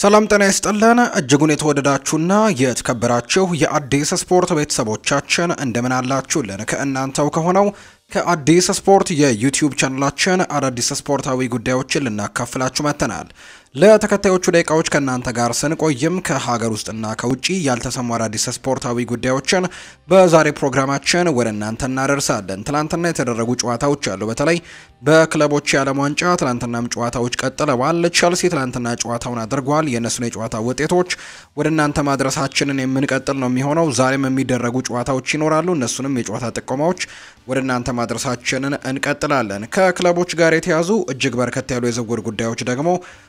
ሰላም ጤና ይስጥልን እጅጉን የተወደዳችሁና የተከበራችሁ የአዲስ ስፖርት ቤተሰቦቻችን እንደምን አላችሁልን? ከእናንተው ከሆነው ከአዲስ ስፖርት የዩቲዩብ ቻናላችን አዳዲስ ስፖርታዊ ጉዳዮችን ልናካፍላችሁ መጥተናል። ለተከታዮቹ ደቂቃዎች ከእናንተ ጋር ስንቆይም ከሀገር ውስጥና ከውጪ ያልተሰሙ አዳዲስ ስፖርታዊ ጉዳዮችን በዛሬ ፕሮግራማችን ወደ እናንተ እናደርሳለን። ትናንትና የተደረጉ ጨዋታዎች አሉ። በተለይ በክለቦች የዓለም ዋንጫ ትናንትናም ጨዋታዎች ቀጥለዋል። ቸልሲ ትናንትና ጨዋታውን አድርጓል። የነሱን የጨዋታ ውጤቶች ወደ እናንተ ማድረሳችንን የምንቀጥል ነው የሚሆነው። ዛሬም የሚደረጉ ጨዋታዎች ይኖራሉ። እነሱንም የጨዋታ ጥቆማዎች ወደ እናንተ ማድረሳችንን እንቀጥላለን። ከክለቦች ጋር የተያዙ እጅግ በርከት ያሉ የዝውውር ጉዳዮች ደግሞ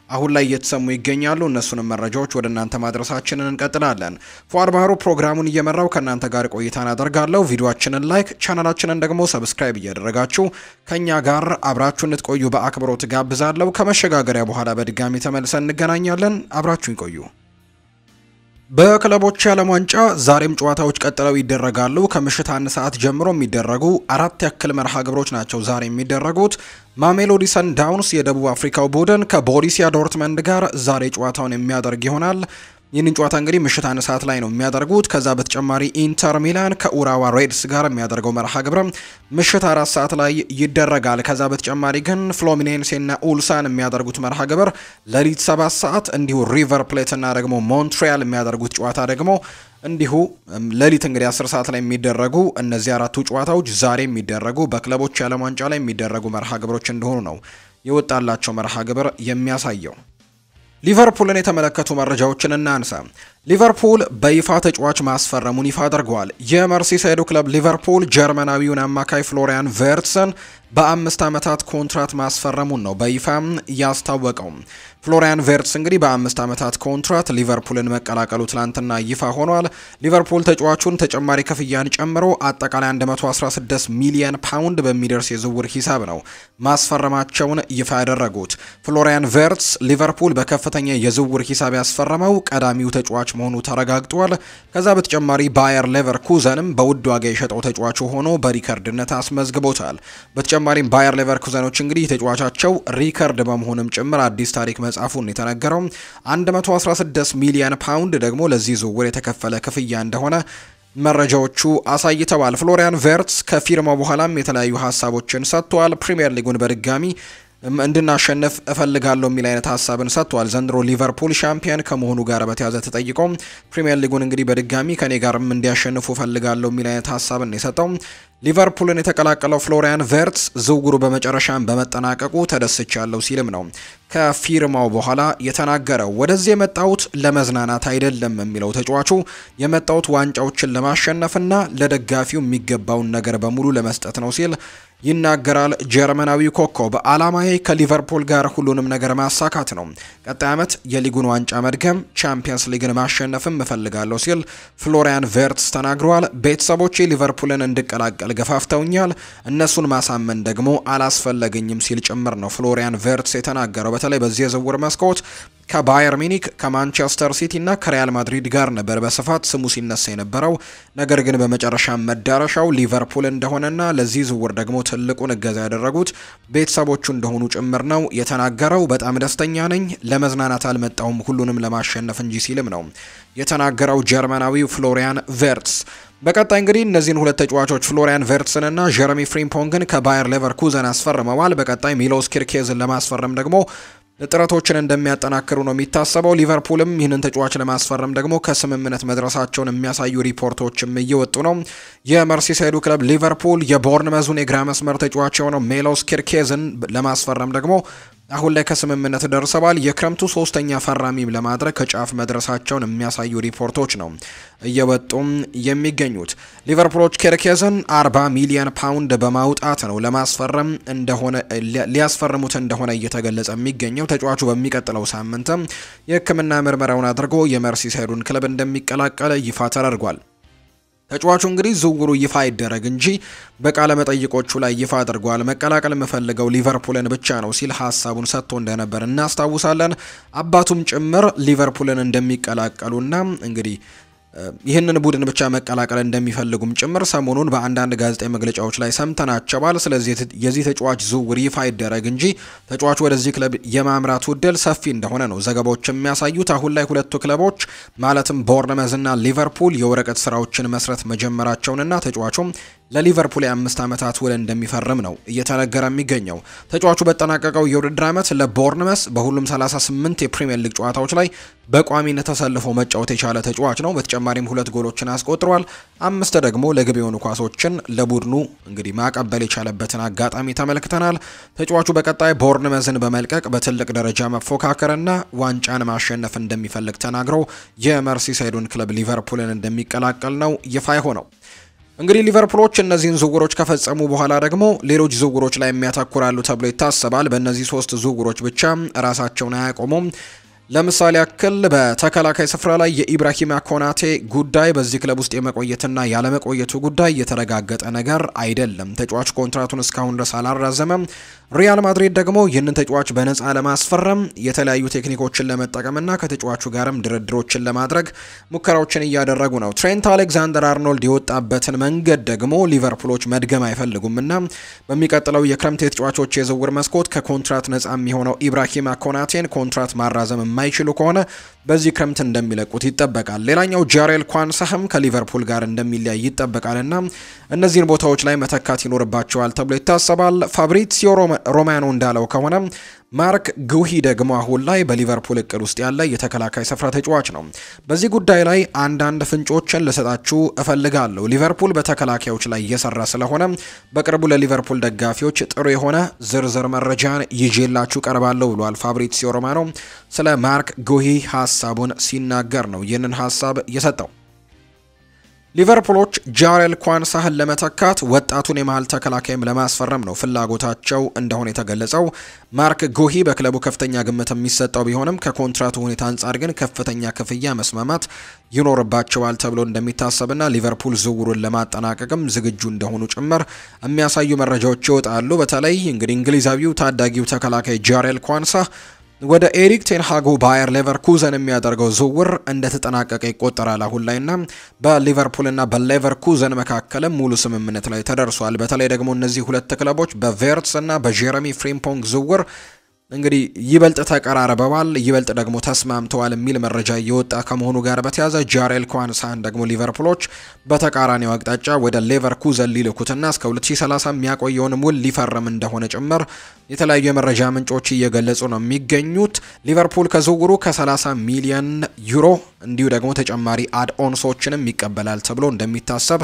አሁን ላይ እየተሰሙ ይገኛሉ። እነሱንም መረጃዎች ወደ እናንተ ማድረሳችንን እንቀጥላለን። ፏር ባህሩ ፕሮግራሙን እየመራው ከእናንተ ጋር ቆይታን አደርጋለሁ። ቪዲዮአችንን ላይክ፣ ቻናላችንን ደግሞ ሰብስክራይብ እያደረጋችሁ ከኛ ጋር አብራችሁ እንድትቆዩ በአክብሮት ጋብዛለሁ። ከመሸጋገሪያ በኋላ በድጋሚ ተመልሰን እንገናኛለን። አብራችሁን ቆዩ። በክለቦች የዓለም ዋንጫ ዛሬም ጨዋታዎች ቀጥለው ይደረጋሉ። ከምሽት 1 ሰዓት ጀምሮ የሚደረጉ 4 ያክል መርሃ ግብሮች ናቸው ዛሬ የሚደረጉት። ማሜሎዲ ሰንዳውንስ የደቡብ አፍሪካው ቡድን ከቦሩሲያ ዶርትመንድ ጋር ዛሬ ጨዋታውን የሚያደርግ ይሆናል። ይህንን ጨዋታ እንግዲህ ምሽት 1 ሰዓት ላይ ነው የሚያደርጉት። ከዛ በተጨማሪ ኢንተር ሚላን ከኡራዋ ሬድስ ጋር የሚያደርገው መርሃ ግብር ምሽት 4 ሰዓት ላይ ይደረጋል። ከዛ በተጨማሪ ግን ፍሎሚኔንሴና ኡልሳን የሚያደርጉት መርሃ ግብር ሌሊት 7 ሰዓት፣ እንዲሁ ሪቨር ፕሌት እና ደግሞ ሞንትሪያል የሚያደርጉት ጨዋታ ደግሞ እንዲሁ ሌሊት እንግዲህ 10 ሰዓት ላይ የሚደረጉ እነዚህ አራቱ ጨዋታዎች ዛሬ የሚደረጉ በክለቦች የዓለም ዋንጫ ላይ የሚደረጉ መርሃ ግብሮች እንደሆኑ ነው የወጣላቸው መርሃ ግብር የሚያሳየው። ሊቨርፑልን የተመለከቱ መረጃዎችን እናንሳ። ሊቨርፑል በይፋ ተጫዋች ማስፈረሙን ይፋ አድርጓል። የመርሲሳይዱ ክለብ ሊቨርፑል ጀርመናዊውን አማካይ ፍሎሪያን ቨርትስን በ5 ዓመታት ኮንትራት ማስፈረሙን ነው በይፋ ያስታወቀው። ፍሎሪያን ቨርትስ እንግዲህ በ5 ዓመታት ኮንትራት ሊቨርፑልን መቀላቀሉ ትላንትና ይፋ ሆኗል። ሊቨርፑል ተጫዋቹን ተጨማሪ ክፍያን ጨምሮ አጠቃላይ 116 ሚሊዮን ፓውንድ በሚደርስ የዝውውር ሂሳብ ነው ማስፈረማቸውን ይፋ ያደረጉት። ፍሎሪያን ቨርትስ ሊቨርፑል በከፍተኛ የዝውውር ሂሳብ ያስፈረመው ቀዳሚው ተጫዋች መሆኑ ተረጋግጧል። ከዛ በተጨማሪ ባየር ሌቨርኩዘንም በውድ ዋጋ የሸጠው ተጫዋቹ ሆኖ በሪከርድነት አስመዝግቦታል። በተጨማሪም ባየር ሌቨርኩዘኖች እንግዲህ ተጫዋቻቸው ሪከርድ በመሆንም ጭምር አዲስ ታሪክ መጻፉን የተነገረው 116 ሚሊዮን ፓውንድ ደግሞ ለዚህ ዝውውር የተከፈለ ክፍያ እንደሆነ መረጃዎቹ አሳይተዋል። ፍሎሪያን ቨርትስ ከፊርማው በኋላም የተለያዩ ሀሳቦችን ሰጥቷል። ፕሪሚየር ሊጉን በድጋሚ እንድናሸንፍ እፈልጋለሁ የሚል አይነት ሀሳብን ሰጥቷል። ዘንድሮ ሊቨርፑል ሻምፒዮን ከመሆኑ ጋር በተያያዘ ተጠይቆ ፕሪሚየር ሊጉን እንግዲህ በድጋሚ ከኔ ጋርም እንዲያሸንፉ እፈልጋለሁ የሚል አይነት ሀሳብን የሰጠው ሊቨርፑልን የተቀላቀለው ፍሎሪያን ቨርትስ ዝውውሩ በመጨረሻም በመጠናቀቁ ተደስቻለሁ ሲልም ነው ከፊርማው በኋላ የተናገረው። ወደዚህ የመጣሁት ለመዝናናት አይደለም የሚለው ተጫዋቹ የመጣሁት ዋንጫዎችን ለማሸነፍና ለደጋፊው የሚገባውን ነገር በሙሉ ለመስጠት ነው ሲል ይናገራል። ጀርመናዊ ኮከብ አላማዬ ከሊቨርፑል ጋር ሁሉንም ነገር ማሳካት ነው። ቀጣይ ዓመት የሊጉን ዋንጫ መድገም፣ ቻምፒየንስ ሊግን ማሸነፍም እፈልጋለሁ ሲል ፍሎሪያን ቨርትስ ተናግሯል። ቤተሰቦቼ ሊቨርፑልን እንድቀላቀል ገፋፍተውኛል፣ እነሱን ማሳመን ደግሞ አላስፈለገኝም ሲል ጭምር ነው ፍሎሪያን ቨርትስ የተናገረው። በተለይ በዚህ የዝውውር መስኮት ከባየር ሚኒክ ከማንቸስተር ሲቲ እና ከሪያል ማድሪድ ጋር ነበር በስፋት ስሙ ሲነሳ የነበረው። ነገር ግን በመጨረሻ መዳረሻው ሊቨርፑል እንደሆነና ለዚህ ዝውውር ደግሞ ትልቁን እገዛ ያደረጉት ቤተሰቦቹ እንደሆኑ ጭምር ነው የተናገረው። በጣም ደስተኛ ነኝ፣ ለመዝናናት አልመጣሁም ሁሉንም ለማሸነፍ እንጂ ሲልም ነው የተናገረው ጀርመናዊው ፍሎሪያን ቨርትስ። በቀጣይ እንግዲህ እነዚህን ሁለት ተጫዋቾች ፍሎሪያን ቨርትስን እና ጀረሚ ፍሪምፖንግን ከባየር ሌቨርኩዘን አስፈርመዋል። በቀጣይ ሚሎስ ኪርኬዝን ለማስፈረም ደግሞ ጥረቶችን እንደሚያጠናክሩ ነው የሚታሰበው። ሊቨርፑልም ይህንን ተጫዋች ለማስፈረም ደግሞ ከስምምነት መድረሳቸውን የሚያሳዩ ሪፖርቶችም እየወጡ ነው። የመርሲሳይዱ ክለብ ሊቨርፑል የቦርንመዙን የግራ መስመር ተጫዋች የሆነው ሚሎስ ኪርኬዝን ለማስፈረም ደግሞ አሁን ላይ ከስምምነት ደርሰዋል። የክረምቱ 3ኛ ፈራሚም ለማድረግ ከጫፍ መድረሳቸውን የሚያሳዩ ሪፖርቶች ነው እየወጡም የሚገኙት። ሊቨርፑሎች ኪርኬዝን 40 ሚሊዮን ፓውንድ በማውጣት ነው ለማስፈረም እንደሆነ ሊያስፈርሙት እንደሆነ እየተገለጸ የሚገኘው። ተጫዋቹ በሚቀጥለው ሳምንትም የሕክምና ምርመራውን አድርጎ የመርሲሳይዱን ክለብ እንደሚቀላቀል ይፋ ተደርጓል። ተጫዋቹ እንግዲህ ዝውውሩ ይፋ ይደረግ እንጂ በቃለ መጠይቆቹ ላይ ይፋ አድርጓል። መቀላቀል የምፈልገው ሊቨርፑልን ብቻ ነው ሲል ሀሳቡን ሰጥቶ እንደነበር እናስታውሳለን። አባቱም ጭምር ሊቨርፑልን እንደሚቀላቀሉና እንግዲህ ይህንን ቡድን ብቻ መቀላቀል እንደሚፈልጉም ጭምር ሰሞኑን በአንዳንድ ጋዜጣዊ መግለጫዎች ላይ ሰምተናቸዋል። ስለዚህ የዚህ ተጫዋች ዝውውር ይፋ ይደረግ እንጂ ተጫዋቹ ወደዚህ ክለብ የማምራቱ ዕድል ሰፊ እንደሆነ ነው ዘገባዎች የሚያሳዩት። አሁን ላይ ሁለቱ ክለቦች ማለትም ቦርንመዝ እና ሊቨርፑል የወረቀት ስራዎችን መስረት መጀመራቸውንና ተጫዋቹም ለሊቨርፑል የ5 ዓመታት ውል እንደሚፈርም ነው እየተነገረ የሚገኘው። ተጫዋቹ በተጠናቀቀው የውድድር ዓመት ለቦርንመስ በሁሉም 38 የፕሪሚየር ሊግ ጨዋታዎች ላይ በቋሚነት ተሰልፎ መጫወት የቻለ ተጫዋች ነው። በተጨማሪም 2 ጎሎችን አስቆጥሯል። 5 ደግሞ ለግብ የሆኑ ኳሶችን ለቡድኑ እንግዲህ ማቀበል የቻለበትን አጋጣሚ ተመልክተናል። ተጫዋቹ በቀጣይ ቦርንመዝን በመልቀቅ በትልቅ ደረጃ መፎካከርና ዋንጫን ማሸነፍ እንደሚፈልግ ተናግረው የመርሲሳይዱን ክለብ ሊቨርፑልን እንደሚቀላቀል ነው ይፋ የሆነው። እንግዲህ ሊቨርፑሎች እነዚህን ዝውውሮች ከፈጸሙ በኋላ ደግሞ ሌሎች ዝውውሮች ላይ የሚያተኩራሉ ተብሎ ይታሰባል። በእነዚህ 3 ዝውውሮች ብቻ ራሳቸውን አያቆሙም። ለምሳሌ ያክል በተከላካይ ስፍራ ላይ የኢብራሂማ ኮናቴ ጉዳይ በዚህ ክለብ ውስጥ የመቆየትና ያለመቆየቱ ጉዳይ የተረጋገጠ ነገር አይደለም። ተጫዋች ኮንትራቱን እስካሁን ድረስ አላራዘመም። ሪያል ማድሪድ ደግሞ ይህንን ተጫዋች በነፃ ለማስፈረም የተለያዩ ቴክኒኮችን ለመጠቀምና ከተጫዋቹ ጋርም ድርድሮችን ለማድረግ ሙከራዎችን እያደረጉ ነው። ትሬንት አሌክዛንደር አርኖልድ የወጣበትን መንገድ ደግሞ ሊቨርፑሎች መድገም አይፈልጉምና በሚቀጥለው የክረምት የተጫዋቾች የዝውውር መስኮት ከኮንትራት ነፃ የሚሆነው ኢብራሂማ ኮናቴን ኮንትራት ማራዘም የማይችሉ ከሆነ በዚህ ክረምት እንደሚለቁት ይጠበቃል። ሌላኛው ጃሬል ኳንሳህም ከሊቨርፑል ጋር እንደሚለያይ ይጠበቃልና እነዚህን ቦታዎች ላይ መተካት ይኖርባቸዋል ተብሎ ይታሰባል። ፋብሪዚዮ ሮማኖ እንዳለው ከሆነ ማርክ ጉሂ ደግሞ አሁን ላይ በሊቨርፑል እቅድ ውስጥ ያለ የተከላካይ ስፍራ ተጫዋች ነው። በዚህ ጉዳይ ላይ አንዳንድ ፍንጮችን ልሰጣችሁ እፈልጋለሁ። ሊቨርፑል በተከላካዮች ላይ እየሰራ ስለሆነ በቅርቡ ለሊቨርፑል ደጋፊዎች ጥሩ የሆነ ዝርዝር መረጃን ይዤላችሁ ቀርባለሁ ብሏል ፋብሪዚዮ ሮማኖ ስለ ማርክ ጉሂ ሀሳቡን ሲናገር ነው ይህንን ሀሳብ የሰጠው። ሊቨርፑሎች ጃሬል ኳንሳህን ለመተካት ወጣቱን የመሃል ተከላካይም ለማስፈረም ነው ፍላጎታቸው እንደሆነ የተገለጸው። ማርክ ጉሂ በክለቡ ከፍተኛ ግምት የሚሰጠው ቢሆንም ከኮንትራቱ ሁኔታ አንጻር ግን ከፍተኛ ክፍያ መስማማት ይኖርባቸዋል ተብሎ እንደሚታሰብና ሊቨርፑል ዝውውሩን ለማጠናቀቅም ዝግጁ እንደሆኑ ጭምር የሚያሳዩ መረጃዎች ይወጣሉ። በተለይ እንግዲህ እንግሊዛዊው ታዳጊው ተከላካይ ጃሬል ኳንሳህ ወደ ኤሪክ ቴንሃጉ ባየር ሌቨርኩዘን የሚያደርገው ዝውውር እንደተጠናቀቀ ይቆጠራል አሁን ላይና በሊቨርፑልና በሌቨርኩዘን መካከልም ሙሉ ስምምነት ላይ ተደርሷል። በተለይ ደግሞ እነዚህ ሁለት ክለቦች በቬርትስ እና በጄረሚ ፍሪምፖንግ ዝውውር እንግዲህ ይበልጥ ተቀራርበዋል፣ ይበልጥ ደግሞ ተስማምተዋል የሚል መረጃ እየወጣ ከመሆኑ ጋር በተያያዘ ጃሬል ኳንሳህን ደግሞ ሊቨርፑሎች በተቃራኒው አቅጣጫ ወደ ሌቨርኩዘን ሊልኩትና እስከ 2030 የሚያቆየውን ውል ሊፈርም እንደሆነ ጭምር የተለያዩ የመረጃ ምንጮች እየገለጹ ነው የሚገኙት። ሊቨርፑል ከዝውውሩ ከ30 ሚሊዮን ዩሮ እንዲሁ ደግሞ ተጨማሪ አድኦንሶችንም ይቀበላል ተብሎ እንደሚታሰብ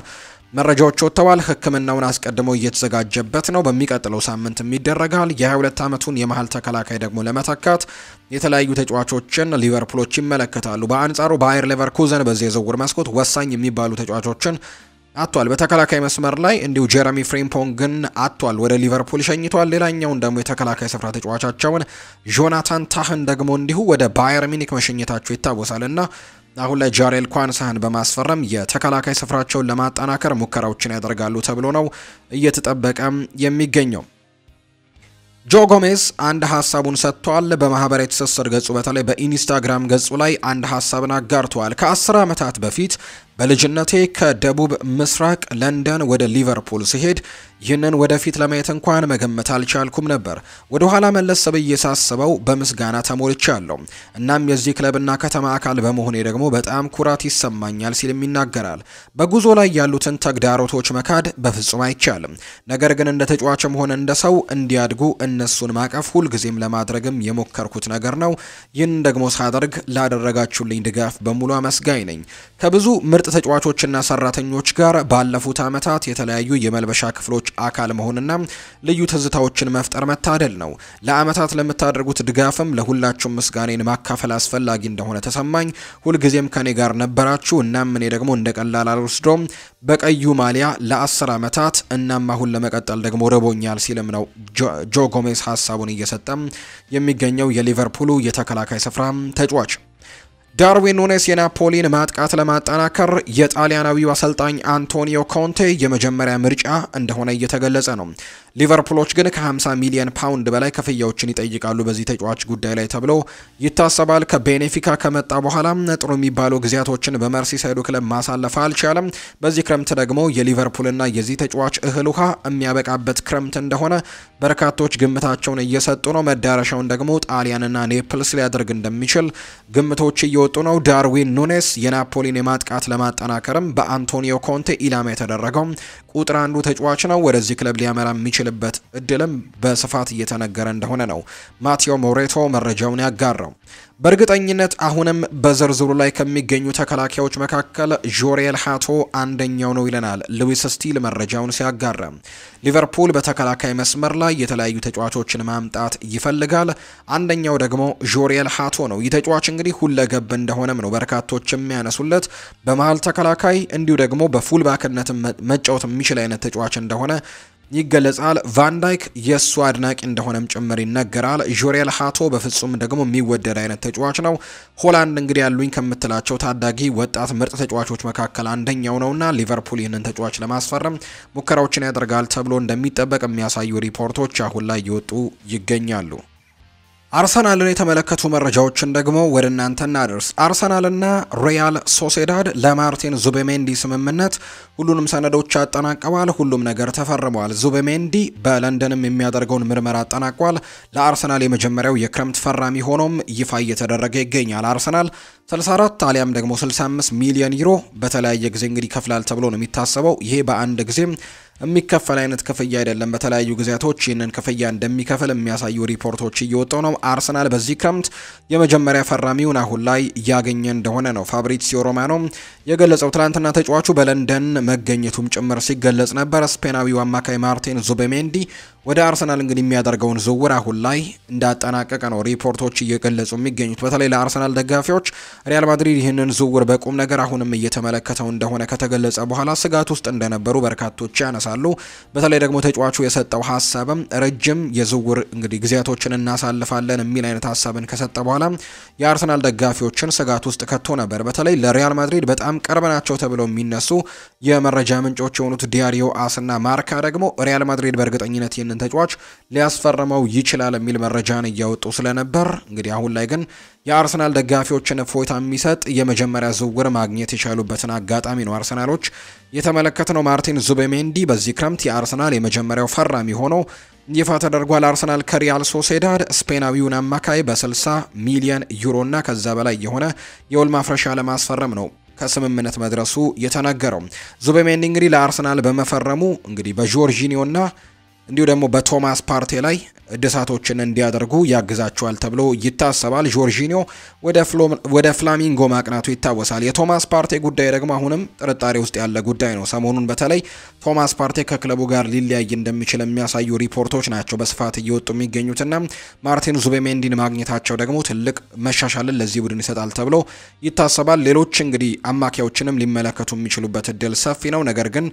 መረጃዎች ወጥተዋል። ሕክምናውን አስቀድሞ እየተዘጋጀበት ነው። በሚቀጥለው ሳምንት ይደረጋል። የ22 ዓመቱን የመሃል ተከላካይ ደግሞ ለመተካት የተለያዩ ተጫዋቾችን ሊቨርፑሎች ይመለከታሉ። በአንጻሩ ባየር ሌቨርኩዘን በዚህ የዝውውር መስኮት ወሳኝ የሚባሉ ተጫዋቾችን አጥቷል። በተከላካይ መስመር ላይ እንዲሁ ጀረሚ ፍሪምፖንግን አጥቷል፣ ወደ ሊቨርፑል ሸኝቷል። ሌላኛውን ደግሞ የተከላካይ ስፍራ ተጫዋቻቸውን ጆናታን ታህን ደግሞ እንዲሁ ወደ ባየር ሚኒክ መሸኘታቸው ይታወሳልና አሁን ላይ ጃሬል ኳንሳህን በማስፈረም የተከላካይ ስፍራቸውን ለማጠናከር ሙከራዎችን ያደርጋሉ ተብሎ ነው እየተጠበቀ የሚገኘው። ጆ ጎሜዝ አንድ ሀሳቡን ሰጥቷል። በማህበራዊ ትስስር ገጹ በተለይ በኢንስታግራም ገጹ ላይ አንድ ሀሳብን አጋርቷል። ከ10 ዓመታት በፊት በልጅነቴ ከደቡብ ምስራቅ ለንደን ወደ ሊቨርፑል ሲሄድ ይህንን ወደፊት ለማየት እንኳን መገመት አልቻልኩም ነበር። ወደ ኋላ መለስ ብዬ ሳስበው በምስጋና ተሞልቻለሁ። እናም የዚህ ክለብና ከተማ አካል በመሆኔ ደግሞ በጣም ኩራት ይሰማኛል ሲልም ይናገራል። በጉዞ ላይ ያሉትን ተግዳሮቶች መካድ በፍጹም አይቻልም። ነገር ግን እንደ ተጫዋችም ሆነ እንደ ሰው እንዲያድጉ እነሱን ማቀፍ ሁልጊዜም ለማድረግም የሞከርኩት ነገር ነው። ይህን ደግሞ ሳደርግ ላደረጋችሁልኝ ድጋፍ በሙሉ አመስጋኝ ነኝ። ከብዙ ምርጥ ተጫዋቾችና ሰራተኞች ጋር ባለፉት ዓመታት የተለያዩ የመልበሻ ክፍሎች አካል መሆንና ልዩ ትዝታዎችን መፍጠር መታደል ነው። ለዓመታት ለምታደርጉት ድጋፍም ለሁላችሁም ምስጋናን ማካፈል አስፈላጊ እንደሆነ ተሰማኝ። ሁልጊዜም ከኔ ጋር ነበራችሁ። እናም እኔ ደግሞ እንደቀላል አልወስዶም በቀዩ ማሊያ ለ10 ዓመታት እናም አሁን ለመቀጠል ደግሞ ረቦኛል ሲልም ነው ጆ ጎሜዝ ሀሳቡን እየሰጠም የሚገኘው የሊቨርፑሉ የተከላካይ ስፍራ ተጫዋች። ዳርዊን ኑኔስ የናፖሊን ማጥቃት ለማጠናከር የጣሊያናዊው አሰልጣኝ አንቶኒዮ ኮንቴ የመጀመሪያ ምርጫ እንደሆነ እየተገለጸ ነው። ሊቨርፑሎች ግን ከ50 ሚሊዮን ፓውንድ በላይ ክፍያዎችን ይጠይቃሉ በዚህ ተጫዋች ጉዳይ ላይ ተብሎ ይታሰባል። ከቤኔፊካ ከመጣ በኋላ ጥሩ የሚባሉ ጊዜያቶችን በመርሲሳይዱ ክለብ ማሳለፍ አልቻለም። በዚህ ክረምት ደግሞ የሊቨርፑልና የዚህ ተጫዋች እህል ውሃ የሚያበቃበት ክረምት እንደሆነ በርካቶች ግምታቸውን እየሰጡ ነው። መዳረሻውን ደግሞ ጣሊያንና ኔፕልስ ሊያደርግ እንደሚችል ግምቶች እየወጡ ነው። ዳርዊን ኑኔስ የናፖሊን የማጥቃት ለማጠናከርም በአንቶኒዮ ኮንቴ ኢላማ የተደረገው ቁጥር አንዱ ተጫዋች ነው። ወደዚህ ክለብ ሊያመራ የሚችልበት እድልም በስፋት እየተነገረ እንደሆነ ነው ማቴዎ ሞሬቶ መረጃውን ያጋራው። በእርግጠኝነት አሁንም በዝርዝሩ ላይ ከሚገኙ ተከላካዮች መካከል ጆሬል ሃቶ አንደኛው ነው ይለናል ሉዊስ ስቲል መረጃውን ሲያጋራ። ሊቨርፑል በተከላካይ መስመር ላይ የተለያዩ ተጫዋቾችን ማምጣት ይፈልጋል። አንደኛው ደግሞ ጆሬል ሃቶ ነው። ይህ ተጫዋች እንግዲህ ሁለገብ እንደሆነም ነው በርካቶች የሚያነሱለት። በመሃል ተከላካይ እንዲሁ ደግሞ በፉልባክነት መጫወት የሚችል አይነት ተጫዋች እንደሆነ ይገለጻል። ቫንዳይክ የሱ አድናቂ እንደሆነም ጭምር ይነገራል። ጆሬል ሃቶ በፍጹም ደግሞ የሚወደድ አይነት ተጫዋች ነው። ሆላንድ እንግዲህ ያሉኝ ከምትላቸው ታዳጊ ወጣት ምርጥ ተጫዋቾች መካከል አንደኛው ነውና ሊቨርፑል ይህንን ተጫዋች ለማስፈረም ሙከራዎችን ያደርጋል ተብሎ እንደሚጠበቅ የሚያሳዩ ሪፖርቶች አሁን ላይ እየወጡ ይገኛሉ። አርሰናልን የተመለከቱ መረጃዎችን ደግሞ ወደ እናንተ እናደርስ። አርሰናልና ሪያል ሶሴዳድ ለማርቲን ዙቤሜንዲ ስምምነት ሁሉንም ሰነዶች አጠናቀዋል። ሁሉም ነገር ተፈርመዋል። ዙቤሜንዲ በለንደንም የሚያደርገውን ምርመራ አጠናቋል። ለአርሰናል የመጀመሪያው የክረምት ፈራሚ ሆኖም ይፋ እየተደረገ ይገኛል። አርሰናል 64 አሊያም ደግሞ 65 ሚሊዮን ዩሮ በተለያየ ጊዜ እንግዲህ ይከፍላል ተብሎ ነው የሚታሰበው። ይሄ በአንድ ጊዜ የሚከፈል አይነት ክፍያ አይደለም። በተለያዩ ጊዜያቶች ይህንን ክፍያ እንደሚከፍል የሚያሳዩ ሪፖርቶች እየወጡ ነው። አርሰናል በዚህ ክረምት የመጀመሪያ ፈራሚውን አሁን ላይ እያገኘ እንደሆነ ነው ፋብሪዚዮ ሮማኖ የገለጸው። ትናንትና ተጫዋቹ በለንደን መገኘቱም ጭምር ሲገለጽ ነበር። ስፔናዊው አማካይ ማርቲን ዙቤሜንዲ ወደ አርሰናል እንግዲህ የሚያደርገውን ዝውውር አሁን ላይ እንዳጠናቀቀ ነው ሪፖርቶች እየገለጹ የሚገኙት። በተለይ ለአርሰናል ደጋፊዎች ሪያል ማድሪድ ይህንን ዝውውር በቁም ነገር አሁንም እየተመለከተው እንደሆነ ከተገለጸ በኋላ ስጋት ውስጥ እንደነበሩ በርካቶች ያነሳሉ። በተለይ ደግሞ ተጫዋቹ የሰጠው ሀሳብም ረጅም የዝውውር እንግዲህ ጊዜያቶችን እናሳልፋለን የሚል አይነት ሀሳብን ከሰጠ በኋላ የአርሰናል ደጋፊዎችን ስጋት ውስጥ ከቶ ነበር። በተለይ ለሪያል ማድሪድ በጣም ቅርብ ናቸው ተብለው የሚነሱ የመረጃ ምንጮች የሆኑት ዲያሪዮ አስና ማርካ ደግሞ ሪያል ማድሪድ በእርግጠኝነት ይህንን ተጫዋች ሊያስፈርመው ይችላል የሚል መረጃን እያወጡ ስለነበር እንግዲህ አሁን ላይ ግን የአርሰናል ደጋፊዎችን እፎይታ የሚሰጥ የመጀመሪያ ዝውውር ማግኘት የቻሉበትን አጋጣሚ ነው አርሰናሎች የተመለከተው። ማርቲን ዙቤሜንዲ በዚህ ክረምት የአርሰናል የመጀመሪያው ፈራሚ ሆኖ ይፋ ተደርጓል። አርሰናል ከሪያል ሶሴዳድ ስፔናዊውን አማካይ በ60 ሚሊዮን ዩሮ እና ከዛ በላይ የሆነ የውል ማፍረሻ ለማስፈረም ነው ከስምምነት መድረሱ የተነገረው። ዙቤሜንዲ እንግዲህ ለአርሰናል በመፈረሙ እንግዲህ በጆርጂኒዮና እንዲሁ ደግሞ በቶማስ ፓርቴ ላይ እድሳቶችን እንዲያደርጉ ያግዛቸዋል ተብሎ ይታሰባል። ጆርጂኒዮ ወደ ፍላሚንጎ ማቅናቱ ይታወሳል። የቶማስ ፓርቴ ጉዳይ ደግሞ አሁንም ጥርጣሬ ውስጥ ያለ ጉዳይ ነው። ሰሞኑን በተለይ ቶማስ ፓርቴ ከክለቡ ጋር ሊለያይ እንደሚችል የሚያሳዩ ሪፖርቶች ናቸው በስፋት እየወጡ የሚገኙትና ማርቲን ዙቤሜንዲን ማግኘታቸው ደግሞ ትልቅ መሻሻልን ለዚህ ቡድን ይሰጣል ተብሎ ይታሰባል። ሌሎች እንግዲህ አማካዮችንም ሊመለከቱ የሚችሉበት እድል ሰፊ ነው። ነገር ግን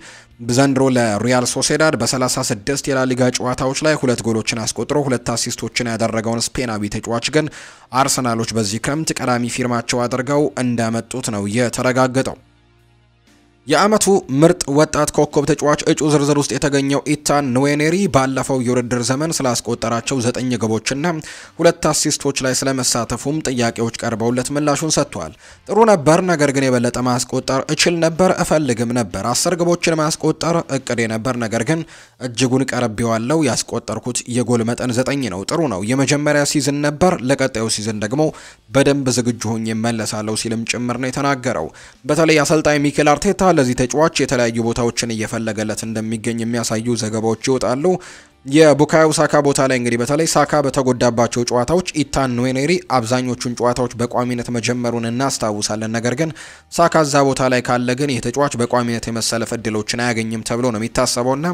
ዘንድሮ ለሪያል ሶሴዳድ በ36 የላሊጋ ጨዋታዎች ላይ 2 ጎሎችን አስቆጥሮ 2 አሲስቶችን ያደረገውን ስፔናዊ ተጫዋች ግን አርሰናሎች በዚህ ክረምት ቀዳሚ ፊርማቸው አድርገው እንዳመጡት ነው የተረጋገጠው። የአመቱ ምርጥ ወጣት ኮከብ ተጫዋች እጩ ዝርዝር ውስጥ የተገኘው ኢታን ንዌኔሪ ባለፈው የውድድር ዘመን ስላስቆጠራቸው 9 ግቦችና 2 አሲስቶች ላይ ስለመሳተፉም ጥያቄዎች ቀርበውለት ምላሹን ሰጥቷል። ጥሩ ነበር፣ ነገር ግን የበለጠ ማስቆጠር እችል ነበር፣ እፈልግም ነበር። 10 ግቦችን ማስቆጠር እቅዴ ነበር፣ ነገር ግን እጅጉን ቀርቤዋለሁ። ያስቆጠርኩት የጎል መጠን 9 ነው። ጥሩ ነው። የመጀመሪያ ሲዝን ነበር፣ ለቀጣዩ ሲዝን ደግሞ በደንብ ዝግጁ ሆኜ እመለሳለሁ ሲልም ጭምር ነው የተናገረው። በተለይ አሰልጣኝ ሚኬል አርቴታ ለዚህ ተጫዋች የተለያዩ ቦታዎችን እየፈለገለት እንደሚገኝ የሚያሳዩ ዘገባዎች ይወጣሉ። የቡካዮ ሳካ ቦታ ላይ እንግዲህ በተለይ ሳካ በተጎዳባቸው ጨዋታዎች ኢታን ንዌኔሪ አብዛኞቹን ጨዋታዎች በቋሚነት መጀመሩን እናስታውሳለን። ነገር ግን ሳካ እዛ ቦታ ላይ ካለ ግን ይህ ተጫዋች በቋሚነት የመሰለፍ እድሎችን አያገኝም ተብሎ ነው የሚታሰበውና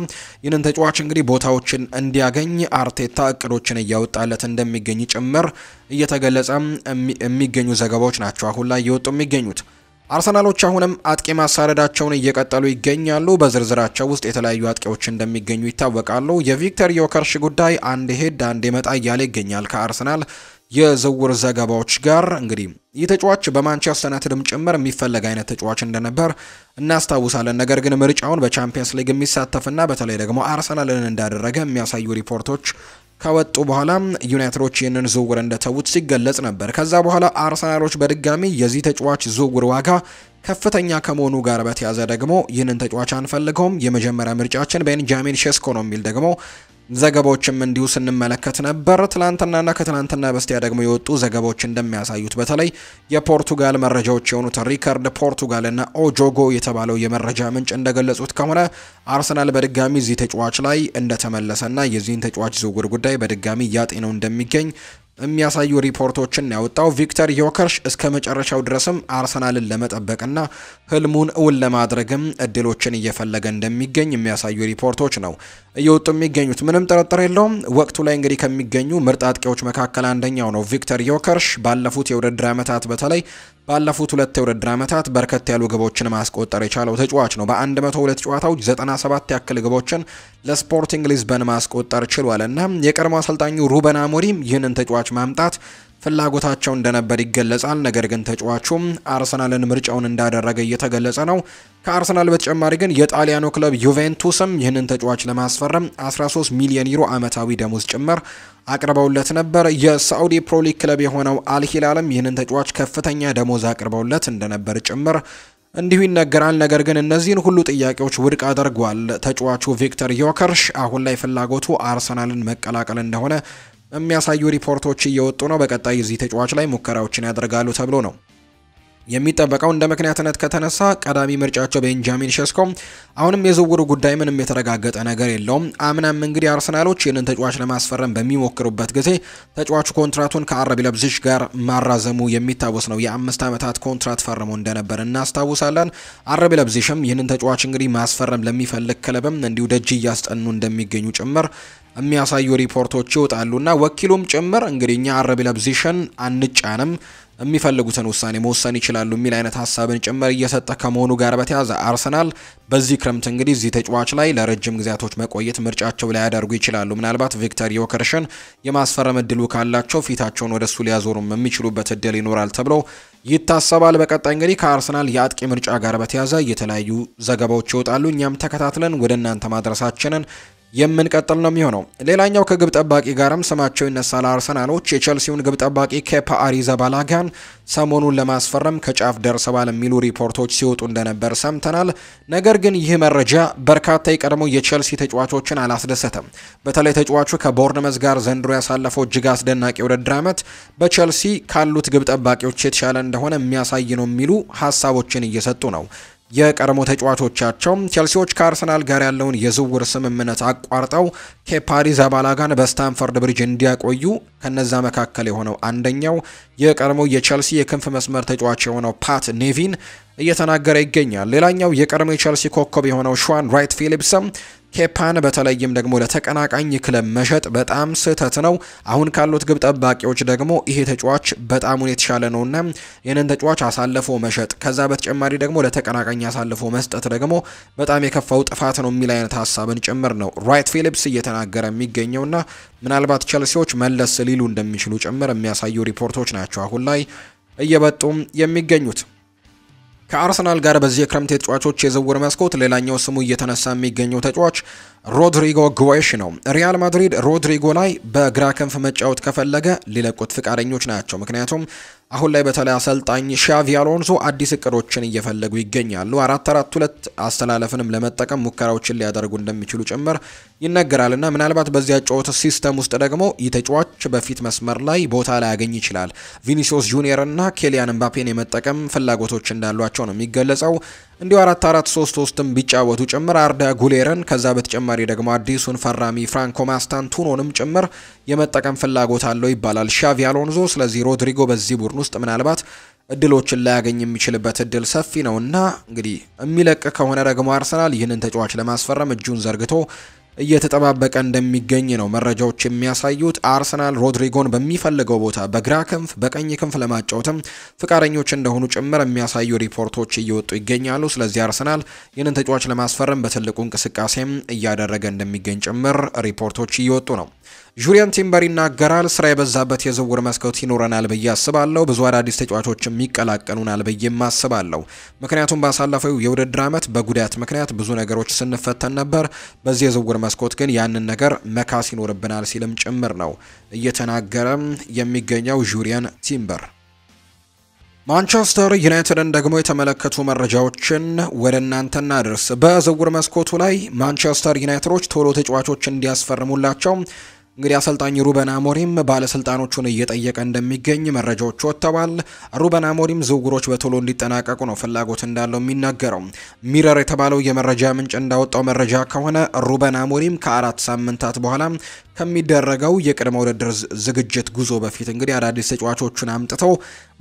ይህንን ተጫዋች እንግዲህ ቦታዎችን እንዲያገኝ አርቴታ እቅዶችን እያወጣለት እንደሚገኝ ጭምር እየተገለጸ የሚገኙ ዘገባዎች ናቸው አሁን ላይ እየወጡ የሚገኙት። አርሰናሎች አሁንም አጥቂ ማሳረዳቸውን እየቀጠሉ ይገኛሉ። በዝርዝራቸው ውስጥ የተለያዩ አጥቂዎች እንደሚገኙ ይታወቃሉ። የቪክተር ዮከርሽ ጉዳይ አንድ ሄድ አንድ መጣ እያለ ይገኛል ከአርሰናል። የዝውውር ዘገባዎች ጋር እንግዲህ ይህ ተጫዋች በማንቸስተር ዩናይትድም ጭምር የሚፈለግ አይነት ተጫዋች እንደነበር እናስታውሳለን። ነገር ግን ምርጫውን በቻምፒየንስ ሊግ የሚሳተፍና በተለይ ደግሞ አርሰናልን እንዳደረገ የሚያሳዩ ሪፖርቶች ከወጡ በኋላ ዩናይትዶች ይህንን ዝውውር እንደተዉት ሲገለጽ ነበር። ከዛ በኋላ አርሰናሎች በድጋሚ የዚህ ተጫዋች ዝውውር ዋጋ ከፍተኛ ከመሆኑ ጋር በተያዘ ደግሞ ይህንን ተጫዋች አንፈልገውም፣ የመጀመሪያ ምርጫችን ቤንጃሚን ሼስኮ ነው የሚል ደግሞ ዘገባዎችም እንዲሁ ስንመለከት ነበር። ትላንትናና ከትላንትና በስቲያ ደግሞ የወጡ ዘገባዎች እንደሚያሳዩት በተለይ የፖርቱጋል መረጃዎች የሆኑት ሪካርድ ፖርቱጋልና ኦጆጎ የተባለው የመረጃ ምንጭ እንደገለጹት ከሆነ አርሰናል በድጋሚ እዚህ ተጫዋች ላይ እንደተመለሰና የዚህን ተጫዋች ዝውውር ጉዳይ በድጋሚ እያጤነው እንደሚገኝ የሚያሳዩ ሪፖርቶችን ያወጣው። ቪክተር ዮከርሽ እስከ መጨረሻው ድረስም አርሰናልን ለመጠበቅና ህልሙን እውን ለማድረግም እድሎችን እየፈለገ እንደሚገኝ የሚያሳዩ ሪፖርቶች ነው እየወጡ የሚገኙት። ምንም ጥርጥር የለውም ወቅቱ ላይ እንግዲህ ከሚገኙ ምርጥ አጥቂዎች መካከል አንደኛው ነው ቪክተር ዮከርሽ። ባለፉት የውድድር ዓመታት በተለይ ባለፉት 2 የውድድር ዓመታት በርከት ያሉ ግቦችን ማስቆጠር የቻለው ተጫዋች ነው። በ102 ጨዋታዎች 97 ያክል ግቦችን ለስፖርቲንግ ሊዝበን ማስቆጠር ችሏል እና የቀድሞ አሰልጣኙ ሩበን አሞሪም ይህንን ተጫዋች ማምጣት ፍላጎታቸው እንደነበር ይገለጻል። ነገር ግን ተጫዋቹም አርሰናልን ምርጫውን እንዳደረገ እየተገለጸ ነው። ከአርሰናል በተጨማሪ ግን የጣሊያኑ ክለብ ዩቬንቱስም ይህንን ተጫዋች ለማስፈረም 13 ሚሊዮን ዩሮ ዓመታዊ ደሞዝ ጭምር አቅርበውለት ነበር። የሳዑዲ ፕሮ ሊግ ክለብ የሆነው አልሂላልም ይህንን ተጫዋች ከፍተኛ ደሞዝ አቅርበውለት እንደነበር ጭምር እንዲሁ ይነገራል። ነገር ግን እነዚህን ሁሉ ጥያቄዎች ውድቅ አድርጓል። ተጫዋቹ ቪክተር ዮከርሽ አሁን ላይ ፍላጎቱ አርሰናልን መቀላቀል እንደሆነ የሚያሳዩ ሪፖርቶች እየወጡ ነው። በቀጣይ እዚህ ተጫዋች ላይ ሙከራዎችን ያደርጋሉ ተብሎ ነው የሚጠበቀው። እንደ ምክንያትነት ከተነሳ ቀዳሚ ምርጫቸው ቤንጃሚን ሼስኮ። አሁንም የዝውውሩ ጉዳይ ምንም የተረጋገጠ ነገር የለውም። አምናም እንግዲህ አርሰናሎች ይህንን ተጫዋች ለማስፈረም በሚሞክሩበት ጊዜ ተጫዋቹ ኮንትራቱን ከአረቢ ለብዚሽ ጋር ማራዘሙ የሚታወስ ነው። የ5 ዓመታት ኮንትራት ፈርሞ እንደነበር እናስታውሳለን። አረቢ ለብዚሽም ይህንን ተጫዋች እንግዲህ ማስፈረም ለሚፈልግ ክለብም እንዲሁ ደጅ እያስጠኑ እንደሚገኙ ጭምር የሚያሳዩ ሪፖርቶች ይወጣሉና ወኪሉም ጭምር እንግዲህ እኛ አረቢ ለብዚሽን አንጫንም የሚፈልጉትን ውሳኔ መወሰን ይችላሉ የሚል አይነት ሀሳብን ጭምር እየሰጠ ከመሆኑ ጋር በተያያዘ አርሰናል በዚህ ክረምት እንግዲህ እዚህ ተጫዋች ላይ ለረጅም ጊዜያቶች መቆየት ምርጫቸው ላይ ያደርጉ ይችላሉ። ምናልባት ቪክተር ዮከርሽን የማስፈረም እድሉ ካላቸው ፊታቸውን ወደሱ ሊያዞሩም የሚችሉበት እድል ይኖራል ተብሎ ይታሰባል። በቀጣይ እንግዲህ ከአርሰናል የአጥቂ ምርጫ ጋር በተያያዘ የተለያዩ ዘገባዎች ይወጣሉ። እኛም ተከታትለን ወደ እናንተ ማድረሳችንን የምንቀጥል ነው የሚሆነው። ሌላኛው ከግብ ጠባቂ ጋርም ስማቸው ይነሳል። አርሰናሎች የቼልሲውን ግብ ጠባቂ ኬፓ አሪዛባላጋን ሰሞኑን ለማስፈረም ከጫፍ ደርሰዋል የሚሉ ሪፖርቶች ሲወጡ እንደነበር ሰምተናል። ነገር ግን ይህ መረጃ በርካታ የቀድሞ የቼልሲ ተጫዋቾችን አላስደሰተም። በተለይ ተጫዋቹ ከቦርንመዝ ጋር ዘንድሮ ያሳለፈው እጅግ አስደናቂ ውድድር ዓመት በቼልሲ ካሉት ግብ ጠባቂዎች የተሻለ እንደሆነ የሚያሳይ ነው የሚሉ ሀሳቦችን እየሰጡ ነው የቀድሞ ተጫዋቾቻቸው። ቼልሲዎች ከአርሰናል ጋር ያለውን የዝውውር ስምምነት አቋርጠው ኬፓ አሪዛባላጋን በስታንፈርድ ብሪጅ እንዲያቆዩ ከነዛ መካከል የሆነው አንደኛው የቀድሞ የቼልሲ የክንፍ መስመር ተጫዋች የሆነው ፓት ኔቪን እየተናገረ ይገኛል። ሌላኛው የቀድሞ የቼልሲ ኮከብ የሆነው ሸዋን ራይት ፊሊፕስም ኬፓን በተለይም ደግሞ ለተቀናቃኝ ክለብ መሸጥ በጣም ስህተት ነው። አሁን ካሉት ግብ ጠባቂዎች ደግሞ ይሄ ተጫዋች በጣም የተሻለ ነውና ይህንን ተጫዋች አሳልፎ መሸጥ ከዛ በተጨማሪ ደግሞ ለተቀናቃኝ አሳልፎ መስጠት ደግሞ በጣም የከፋው ጥፋት ነው የሚል አይነት ሀሳብን ጭምር ነው ራይት ፊሊፕስ እየተናገረ የሚገኘውና ምናልባት ቼልሲዎች መለስ ሊሉ እንደሚችሉ ጭምር የሚያሳዩ ሪፖርቶች ናቸው አሁን ላይ እየበጡም የሚገኙት። ከአርሰናል ጋር በዚህ የክረምት የተጫዋቾች የዝውውር መስኮት ሌላኛው ስሙ እየተነሳ የሚገኘው ተጫዋች ሮድሪጎ ጉዌሽ ነው። ሪያል ማድሪድ ሮድሪጎ ላይ በግራ ክንፍ መጫወት ከፈለገ ሊለቁት ፍቃደኞች ናቸው። ምክንያቱም አሁን ላይ በተለይ አሰልጣኝ ሻቪ አሎንሶ አዲስ እቅዶችን እየፈለጉ ይገኛሉ። 4-4-2 አስተላለፍንም ለመጠቀም ሙከራዎችን ሊያደርጉ እንደሚችሉ ጭምር ይነገራልና ምናልባት በዚያ ጨዋታ ሲስተም ውስጥ ደግሞ የተጫዋች በፊት መስመር ላይ ቦታ ላይ ያገኝ ይችላል። ቪኒሲዮስ ጁኒየር እና ኬሊያን ምባፔን የመጠቀም ፍላጎቶች እንዳሏቸው ነው የሚገለጸው። እንዲሁ 4-4-3-3ም ቢጫወቱ ጭምር አርዳ ጉሌረን ከዛ በተጨማሪ ደግሞ አዲሱን ፈራሚ ፍራንኮ ማስታንቱኖንም ጭምር የመጠቀም ፍላጎት አለው ይባላል ሻቪ አሎንሶ። ስለዚህ ሮድሪጎ በዚህ ቡድን ውስጥ ምናልባት እድሎችን ላያገኝ የሚችልበት እድል ሰፊ ነውና እንግዲህ የሚለቅ ከሆነ ደግሞ አርሰናል ይህንን ተጫዋች ለማስፈረም እጁን ዘርግቶ እየተጠባበቀ እንደሚገኝ ነው መረጃዎች የሚያሳዩት። አርሰናል ሮድሪጎን በሚፈልገው ቦታ በግራ ክንፍ በቀኝ ክንፍ ለማጫወትም ፍቃደኞች እንደሆኑ ጭምር የሚያሳዩ ሪፖርቶች እየወጡ ይገኛሉ። ስለዚህ አርሰናል ይህንን ተጫዋች ለማስፈረም በትልቁ እንቅስቃሴም እያደረገ እንደሚገኝ ጭምር ሪፖርቶች እየወጡ ነው። ጁሪያን ቲምበር ይናገራል። ስራ የበዛበት የዝውውር መስኮት ይኖረናል ብዬ አስባለሁ። ብዙ አዳዲስ ተጫዋቾች የሚቀላቀሉናል ብዬ አስባለሁ። ምክንያቱም ባሳለፈው የውድድር ዓመት በጉዳት ምክንያት ብዙ ነገሮች ስንፈተን ነበር። በዚህ የዝውውር መስኮት ግን ያንን ነገር መካስ ይኖርብናል ሲልም ጭምር ነው እየተናገረ የሚገኘው ጁሪያን ቲምበር። ማንቸስተር ዩናይትድን ደግሞ የተመለከቱ መረጃዎችን ወደ እናንተ እናድርስ። በዝውውር መስኮቱ ላይ ማንቸስተር ዩናይትዶች ቶሎ ተጫዋቾች እንዲያስፈርሙላቸው እንግዲህ አሰልጣኝ ሩበን አሞሪም ባለስልጣኖቹን እየጠየቀ እንደሚገኝ መረጃዎች ወጥተዋል። ሩበን አሞሪም ዝውውሮች በቶሎ እንዲጠናቀቁ ነው ፍላጎት እንዳለው የሚናገረው። ሚረር የተባለው የመረጃ ምንጭ እንዳወጣው መረጃ ከሆነ ሩበን አሞሪም ከ4 ሳምንታት በኋላ ከሚደረገው የቅድመ ውድድር ዝግጅት ጉዞ በፊት እንግዲህ አዳዲስ ተጫዋቾችን አምጥተው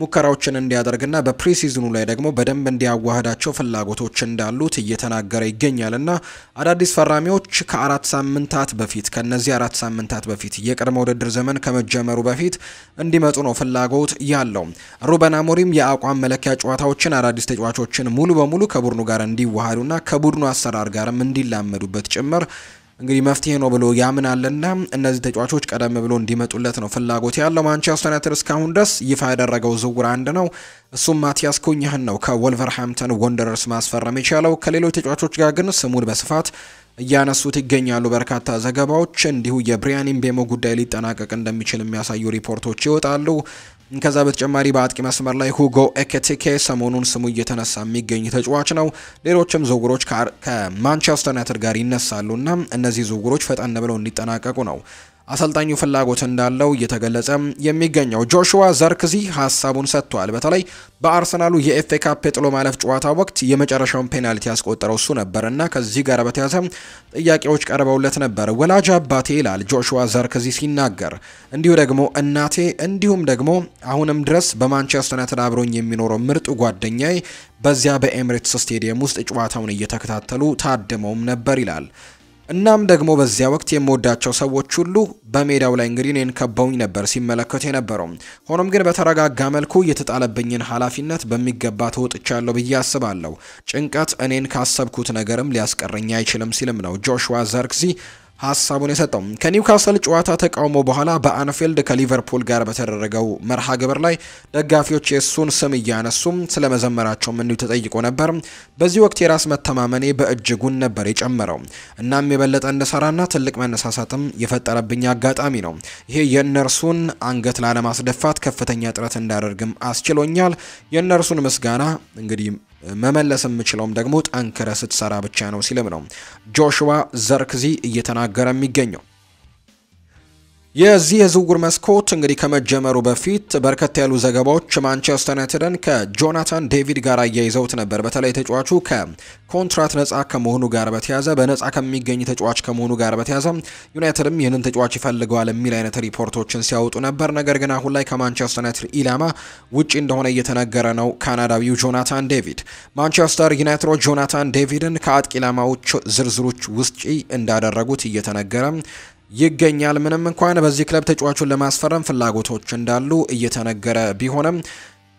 ሙከራዎችን እንዲያደርግና በፕሪሲዝኑ ላይ ደግሞ በደንብ እንዲያዋህዳቸው ፍላጎቶች እንዳሉት እየተናገረ ይገኛልና አዳዲስ ፈራሚዎች ከ4 ሳምንታት በፊት ከነዚህ 4 ሳምንታት በፊት የቅድመ ውድድር ዘመን ከመጀመሩ በፊት እንዲመጡ ነው ፍላጎት ያለው። ሩበን አሞሪም የአቋም መለኪያ ጨዋታዎችን አዳዲስ ተጫዋቾችን ሙሉ በሙሉ ከቡድኑ ጋር እንዲዋሃዱና ከቡድኑ አሰራር ጋርም እንዲላመዱበት ጭምር እንግዲህ መፍትሄ ነው ብሎ ያምናልና እነዚህ ተጫዋቾች ቀደም ብሎ እንዲመጡለት ነው ፍላጎት ያለው። ማንቸስተር ዩናይትድ እስካሁን ድረስ ይፋ ያደረገው ዝውውር አንድ ነው። እሱም ማቲያስ ኩኛህን ነው ከወልቨርሃምፕተን ወንደረርስ ማስፈረም የቻለው። ከሌሎች ተጫዋቾች ጋር ግን ስሙን በስፋት እያነሱት ይገኛሉ በርካታ ዘገባዎች። እንዲሁ የብሪያን ኢምቤሞ ጉዳይ ሊጠናቀቅ እንደሚችል የሚያሳዩ ሪፖርቶች ይወጣሉ። ከዛ በተጨማሪ በአጥቂ መስመር ላይ ሁጎ ኤኬቲኬ ሰሞኑን ስሙ እየተነሳ የሚገኝ ተጫዋች ነው። ሌሎችም ዝውውሮች ከማንቸስተር ዩናይትድ ጋር ይነሳሉና እነዚህ ዝውውሮች ፈጠን ብለው እንዲጠናቀቁ ነው አሰልጣኙ ፍላጎት እንዳለው እየተገለጸ የሚገኘው። ጆሹዋ ዘርክዚ ሀሳቡን ሰጥቷል። በተለይ በአርሰናሉ የኤፍኤ ካፕ የጥሎ ማለፍ ጨዋታ ወቅት የመጨረሻውን ፔናልቲ ያስቆጠረው እሱ ነበርና ከዚህ ጋር በተያያዘ ጥያቄዎች ቀርበውለት ነበር። ወላጅ አባቴ ይላል ጆሹዋ ዘርክዚ ሲናገር፣ እንዲሁ ደግሞ እናቴ፣ እንዲሁም ደግሞ አሁንም ድረስ በማንቸስተር ዩናይትድ አብሮኝ የሚኖረው ምርጡ ጓደኛዬ በዚያ በኤሚሬትስ ስቴዲየም ውስጥ ጨዋታውን እየተከታተሉ ታድመውም ነበር ይላል። እናም ደግሞ በዚያ ወቅት የምወዳቸው ሰዎች ሁሉ በሜዳው ላይ እንግዲህ እኔን ከበውኝ ነበር ሲመለከቱ የነበረው። ሆኖም ግን በተረጋጋ መልኩ የተጣለብኝን ኃላፊነት በሚገባ ተወጥቻለሁ ብዬ አስባለሁ። ጭንቀት እኔን ካሰብኩት ነገርም ሊያስቀረኝ አይችልም ሲልም ነው ጆሹዋ ዘርክዚ ሀሳቡን የሰጠው። ከኒውካስል ጨዋታ ተቃውሞ በኋላ በአንፊልድ ከሊቨርፑል ጋር በተደረገው መርሃ ግብር ላይ ደጋፊዎች የእሱን ስም እያነሱም ስለመዘመራቸው እንዲሁ ተጠይቆ ነበር። በዚህ ወቅት የራስ መተማመኔ በእጅጉን ነበር የጨመረው። እናም የበለጠ እንድሰራና ትልቅ መነሳሳትም የፈጠረብኝ አጋጣሚ ነው። ይሄ የእነርሱን አንገት ላለማስደፋት ከፍተኛ ጥረት እንዳደርግም አስችሎኛል። የእነርሱን ምስጋና እንግዲህ መመለስ የምችለውም ደግሞ ጠንክረ ስትሰራ ብቻ ነው ሲልም ነው ጆሹዋ ዘርክዚ እየተናገረ የሚገኘው። የዚህ የዝውውር መስኮት እንግዲህ ከመጀመሩ በፊት በርከት ያሉ ዘገባዎች ማንቸስተር ዩናይትድን ከጆናታን ዴቪድ ጋር አያይዘውት ነበር። በተለይ ተጫዋቹ ከኮንትራት ነጻ ከመሆኑ ጋር በተያያዘ በነጻ ከሚገኝ ተጫዋች ከመሆኑ ጋር በተያያዘ ዩናይትድም ይህንን ተጫዋች ይፈልገዋል የሚል አይነት ሪፖርቶችን ሲያወጡ ነበር። ነገር ግን አሁን ላይ ከማንቸስተር ዩናይትድ ኢላማ ውጪ እንደሆነ እየተነገረ ነው። ካናዳዊው ጆናታን ዴቪድ ማንቸስተር ዩናይትዶች ጆናታን ዴቪድን ከአጥቂ ኢላማዎች ዝርዝሮች ውጪ እንዳደረጉት እየተነገረ ይገኛል። ምንም እንኳን በዚህ ክለብ ተጫዋቹን ለማስፈረም ፍላጎቶች እንዳሉ እየተነገረ ቢሆንም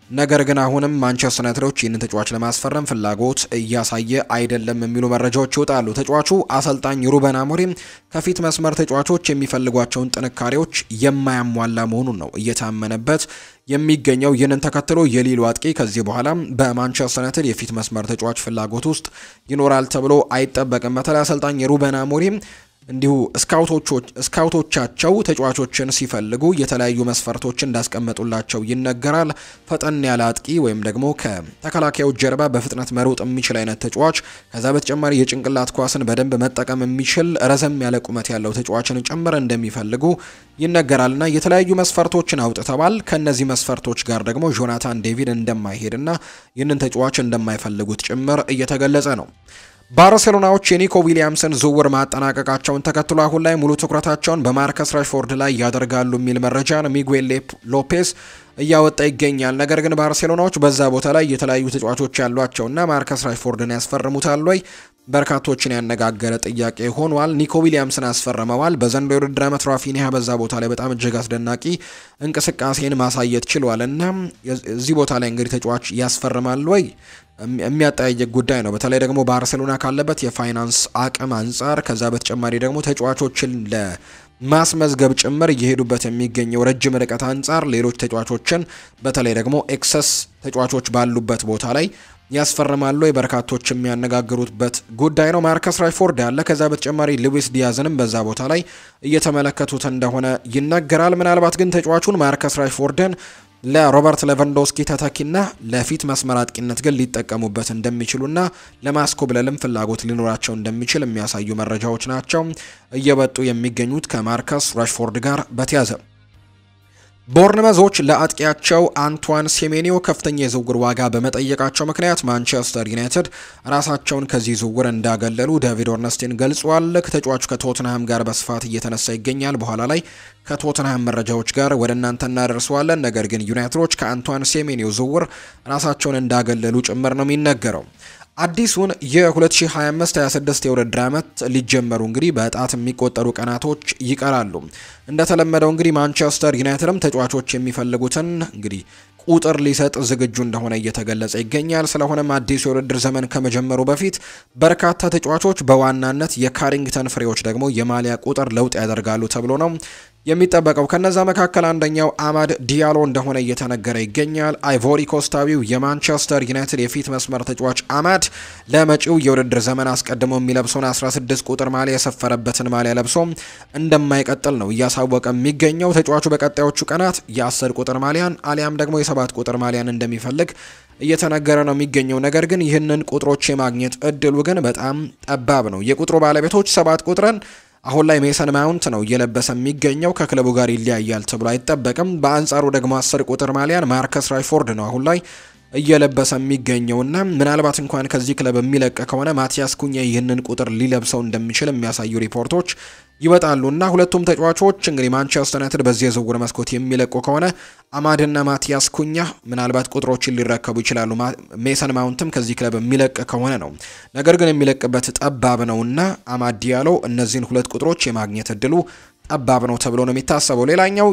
ነገር ግን አሁንም ማንቸስተር ዩናይትዶች ይህንን ተጫዋች ለማስፈረም ፍላጎት እያሳየ አይደለም የሚሉ መረጃዎች ይወጣሉ። ተጫዋቹ አሰልጣኝ ሩበን አሞሪም ከፊት መስመር ተጫዋቾች የሚፈልጓቸውን ጥንካሬዎች የማያሟላ መሆኑን ነው እየታመነበት የሚገኘው። ይህንን ተከትሎ የሊሉ አጥቂ ከዚህ በኋላ በማንቸስተር ዩናይትድ የፊት መስመር ተጫዋች ፍላጎት ውስጥ ይኖራል ተብሎ አይጠበቅም። በተለይ አሰልጣኝ ሩበን አሞሪም እንዲሁ ስካውቶቻቸው ተጫዋቾችን ሲፈልጉ የተለያዩ መስፈርቶችን እንዳስቀመጡላቸው ይነገራል። ፈጠን ያለ አጥቂ ወይም ደግሞ ከተከላካዮች ጀርባ በፍጥነት መሮጥ የሚችል አይነት ተጫዋች፣ ከዛ በተጨማሪ የጭንቅላት ኳስን በደንብ መጠቀም የሚችል ረዘም ያለ ቁመት ያለው ተጫዋችን ጭምር እንደሚፈልጉ ይነገራልና የተለያዩ መስፈርቶችን አውጥተዋል። ከነዚህ መስፈርቶች ጋር ደግሞ ጆናታን ዴቪድ እንደማይሄድና ይህንን ተጫዋች እንደማይፈልጉት ጭምር እየተገለጸ ነው። ባርሴሎናዎች የኒኮ ዊሊያምስን ዝውውር ማጠናቀቃቸውን ተከትሎ አሁን ላይ ሙሉ ትኩረታቸውን በማርከስ ራሽፎርድ ላይ ያደርጋሉ የሚል መረጃን ሚጉኤል ሎፔዝ እያወጣ ይገኛል። ነገር ግን ባርሴሎናዎች በዛ ቦታ ላይ የተለያዩ ተጫዋቾች ያሏቸውና ማርከስ ራሽፎርድን ያስፈርሙታል ወይ በርካቶችን ያነጋገረ ጥያቄ ሆኗል። ኒኮ ዊሊያምስን አስፈርመዋል። በዘንድሮው የውድድር ዓመት ራፊኒያ በዛ ቦታ ላይ በጣም እጅግ አስደናቂ እንቅስቃሴን ማሳየት ችሏልና እዚህ ቦታ ላይ እንግዲህ ተጫዋች ያስፈርማል ወይ የሚያጠያይቅ ጉዳይ ነው። በተለይ ደግሞ ባርሴሎና ካለበት የፋይናንስ አቅም አንጻር ከዛ በተጨማሪ ደግሞ ተጫዋቾችን ማስመዝገብ ጭምር እየሄዱበት የሚገኘው ረጅም ርቀት አንጻር ሌሎች ተጫዋቾችን በተለይ ደግሞ ኤክሰስ ተጫዋቾች ባሉበት ቦታ ላይ ያስፈርማሉ። የበርካቶች የሚያነጋግሩበት ጉዳይ ነው። ማርከስ ራሽፎርድ ያለ ከዛ በተጨማሪ ሉዊስ ዲያዝንም በዛ ቦታ ላይ እየተመለከቱት እንደሆነ ይነገራል። ምናልባት ግን ተጫዋቹን ማርከስ ራሽፎርድን ለሮበርት ሌቫንዶስኪ ተተኪና ለፊት መስመር አጥቂነት ግን ሊጠቀሙበት እንደሚችሉና ለማስኮብለልም ፍላጎት ሊኖራቸው እንደሚችል የሚያሳዩ መረጃዎች ናቸው እየወጡ የሚገኙት ከማርከስ ራሽፎርድ ጋር በተያዘ። ቦርንመዞች ለአጥቂያቸው አንቷን ሴሜኒዮ ከፍተኛ የዝውውር ዋጋ በመጠየቃቸው ምክንያት ማንቸስተር ዩናይትድ ራሳቸውን ከዚህ ዝውውር እንዳገለሉ ዴቪድ ኦርነስቲን ገልጿል። ተጫዋቹ ከቶትንሃም ጋር በስፋት እየተነሳ ይገኛል። በኋላ ላይ ከቶትንሃም መረጃዎች ጋር ወደ እናንተ እናደርሰዋለን። ነገር ግን ዩናይትዶች ከአንቷን ሴሜኒዮ ዝውውር ራሳቸውን እንዳገለሉ ጭምር ነው የሚነገረው። አዲሱን የ2025-26 የውድድር ዓመት ሊጀመሩ እንግዲህ በጣት የሚቆጠሩ ቀናቶች ይቀራሉ። እንደተለመደው እንግዲህ ማንቸስተር ዩናይትድም ተጫዋቾች የሚፈልጉትን እንግዲህ ቁጥር ሊሰጥ ዝግጁ እንደሆነ እየተገለጸ ይገኛል። ስለሆነም አዲሱ የውድድር ዘመን ከመጀመሩ በፊት በርካታ ተጫዋቾች በዋናነት የካሪንግተን ፍሬዎች ደግሞ የማሊያ ቁጥር ለውጥ ያደርጋሉ ተብሎ ነው የሚጠበቀው። ከነዛ መካከል አንደኛው አማድ ዲያሎ እንደሆነ እየተነገረ ይገኛል። አይቮሪ ኮስታዊው የማንቸስተር ዩናይትድ የፊት መስመር ተጫዋች አማድ ለመጪው የውድድር ዘመን አስቀድሞ የሚለብሰውን 16 ቁጥር ማሊያ የሰፈረበትን ማሊያ ለብሶ እንደማይቀጥል ነው እያሳወቀ የሚገኘው። ተጫዋቹ በቀጣዮቹ ቀናት የ10 ቁጥር ማሊያን አሊያም ደግሞ የ7 ቁጥር ማሊያን እንደሚፈልግ እየተነገረ ነው የሚገኘው። ነገር ግን ይህንን ቁጥሮች የማግኘት እድሉ ግን በጣም ጠባብ ነው። የቁጥሩ ባለቤቶች 7 ቁጥርን አሁን ላይ ሜሰን ማውንት ነው እየለበሰ የሚገኘው። ከክለቡ ጋር ይለያያል ተብሎ አይጠበቅም። በአንጻሩ ደግሞ 10 ቁጥር ማሊያን ማርከስ ራሽፎርድ ነው አሁን ላይ እየለበሰ የሚገኘውና ምናልባት እንኳን ከዚህ ክለብ የሚለቅ ከሆነ ማቲያስ ኩኛ ይህንን ቁጥር ሊለብሰው እንደሚችል የሚያሳዩ ሪፖርቶች ይወጣሉና ሁለቱም ተጫዋቾች እንግዲህ ማንቸስተር ዩናይትድ በዚህ የዝውውር መስኮት የሚለቁ ከሆነ አማድና ማቲያስ ኩኛ ምናልባት ቁጥሮችን ሊረከቡ ይችላሉ። ሜሰን ማውንትም ከዚህ ክለብ የሚለቅ ከሆነ ነው። ነገር ግን የሚለቅበት ጠባብ ነውና አማድ ዲያሎ እነዚህን ሁለት ቁጥሮች የማግኘት እድሉ ጠባብ ነው ተብሎ ነው የሚታሰበው። ሌላኛው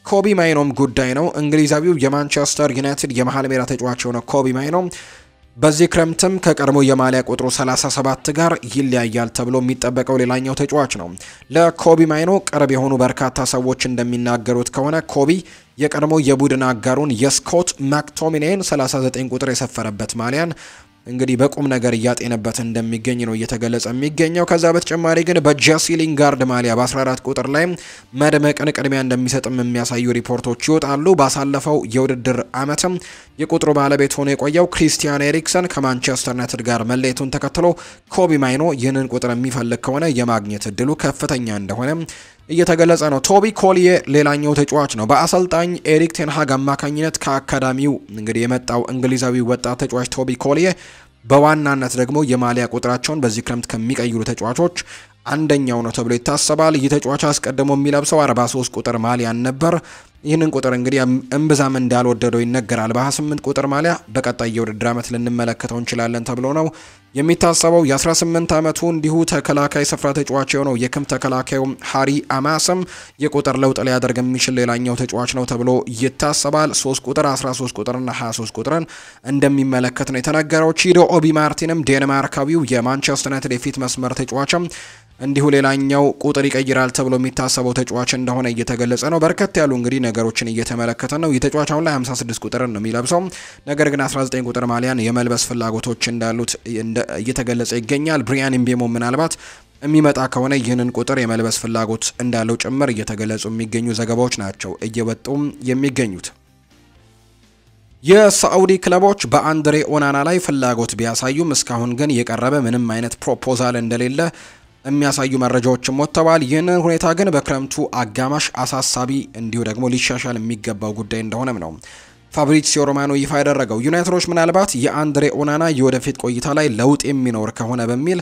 ኮቢ ማይኖም ጉዳይ ነው። እንግሊዛዊው የማንቸስተር ዩናይትድ የመሃል ሜዳ ተጫዋች የሆነ ኮቢ ማይኖም በዚህ ክረምትም ከቀድሞ የማሊያ ቁጥሩ 37 ጋር ይለያያል ተብሎ የሚጠበቀው ሌላኛው ተጫዋች ነው። ለኮቢ ማይኖ ቅርብ የሆኑ በርካታ ሰዎች እንደሚናገሩት ከሆነ ኮቢ የቀድሞ የቡድን አጋሩን የስኮት ማክቶሚኔን 39 ቁጥር የሰፈረበት ማሊያን እንግዲህ በቁም ነገር እያጤነበት እንደሚገኝ ነው እየተገለጸ የሚገኘው። ከዛ በተጨማሪ ግን በጄሲ ሊንጋርድ ማሊያ በ14 ቁጥር ላይ መድመቅን ቅድሚያ እንደሚሰጥም የሚያሳዩ ሪፖርቶች ይወጣሉ። ባሳለፈው የውድድር ዓመትም የቁጥሩ ባለቤት ሆኖ የቆየው ክሪስቲያን ኤሪክሰን ከማንቸስተር ዩናይትድ ጋር መለየቱን ተከትሎ ኮቢ ማይኖ ይህንን ቁጥር የሚፈልግ ከሆነ የማግኘት እድሉ ከፍተኛ እንደሆነ እየተገለጸ ነው። ቶቢ ኮሊዬ ሌላኛው ተጫዋች ነው። በአሰልጣኝ ኤሪክ ቴንሃግ አማካኝነት ከአካዳሚው እንግዲህ የመጣው እንግሊዛዊ ወጣት ተጫዋች ቶቢ ኮሊዬ በዋናነት ደግሞ የማሊያ ቁጥራቸውን በዚህ ክረምት ከሚቀይሩ ተጫዋቾች አንደኛው ነው ተብሎ ይታሰባል። ይህ ተጫዋች አስቀድሞ የሚለብሰው 43 ቁጥር ማሊያን ነበር። ይህንን ቁጥር እንግዲህ እምብዛም እንዳልወደደው ይነገራል። በ28 ቁጥር ማሊያ በቀጣይ የውድድር ዓመት ልንመለከተው እንችላለን ተብሎ ነው የሚታሰበው። የ18 ዓመቱ እንዲሁ ተከላካይ ስፍራ ተጫዋች የሆነው የክም ተከላካዩ ሃሪ አማስም የቁጥር ለውጥ ሊያደርግ የሚችል ሌላኛው ተጫዋች ነው ተብሎ ይታሰባል። 3 ቁጥር 13 ቁጥርና 23 ቁጥርን እንደሚመለከት ነው የተነገረው። ቺዶ ኦቢ ማርቲንም ዴንማርካዊው የማንቸስተር ዩናይትድ የፊት መስመር ተጫዋችም እንዲሁ ሌላኛው ቁጥር ይቀይራል ተብሎ የሚታሰበው ተጫዋች እንደሆነ እየተገለጸ ነው። በርከት ያሉ እንግዲህ ነገሮችን እየተመለከተ ነው። የተጫዋች አሁን ላይ 56 ቁጥርን ነው የሚለብሰው። ነገር ግን 19 ቁጥር ማሊያን የመልበስ ፍላጎቶች እንዳሉት እየተገለጸ ይገኛል። ብሪያን ኢምቤሞ ምናልባት የሚመጣ ከሆነ ይህንን ቁጥር የመልበስ ፍላጎት እንዳለው ጭምር እየተገለጹ የሚገኙ ዘገባዎች ናቸው እየወጡም የሚገኙት። የሳዑዲ ክለቦች በአንድሬ ኦናና ላይ ፍላጎት ቢያሳዩም እስካሁን ግን የቀረበ ምንም አይነት ፕሮፖዛል እንደሌለ የሚያሳዩ መረጃዎችም ወጥተዋል። ይህንን ሁኔታ ግን በክረምቱ አጋማሽ አሳሳቢ እንዲሁ ደግሞ ሊሻሻል የሚገባው ጉዳይ እንደሆነም ነው ፋብሪዚዮ ሮማኖ ይፋ ያደረገው። ዩናይትዶች ምናልባት የአንድሬ ኦናና የወደፊት ቆይታ ላይ ለውጥ የሚኖር ከሆነ በሚል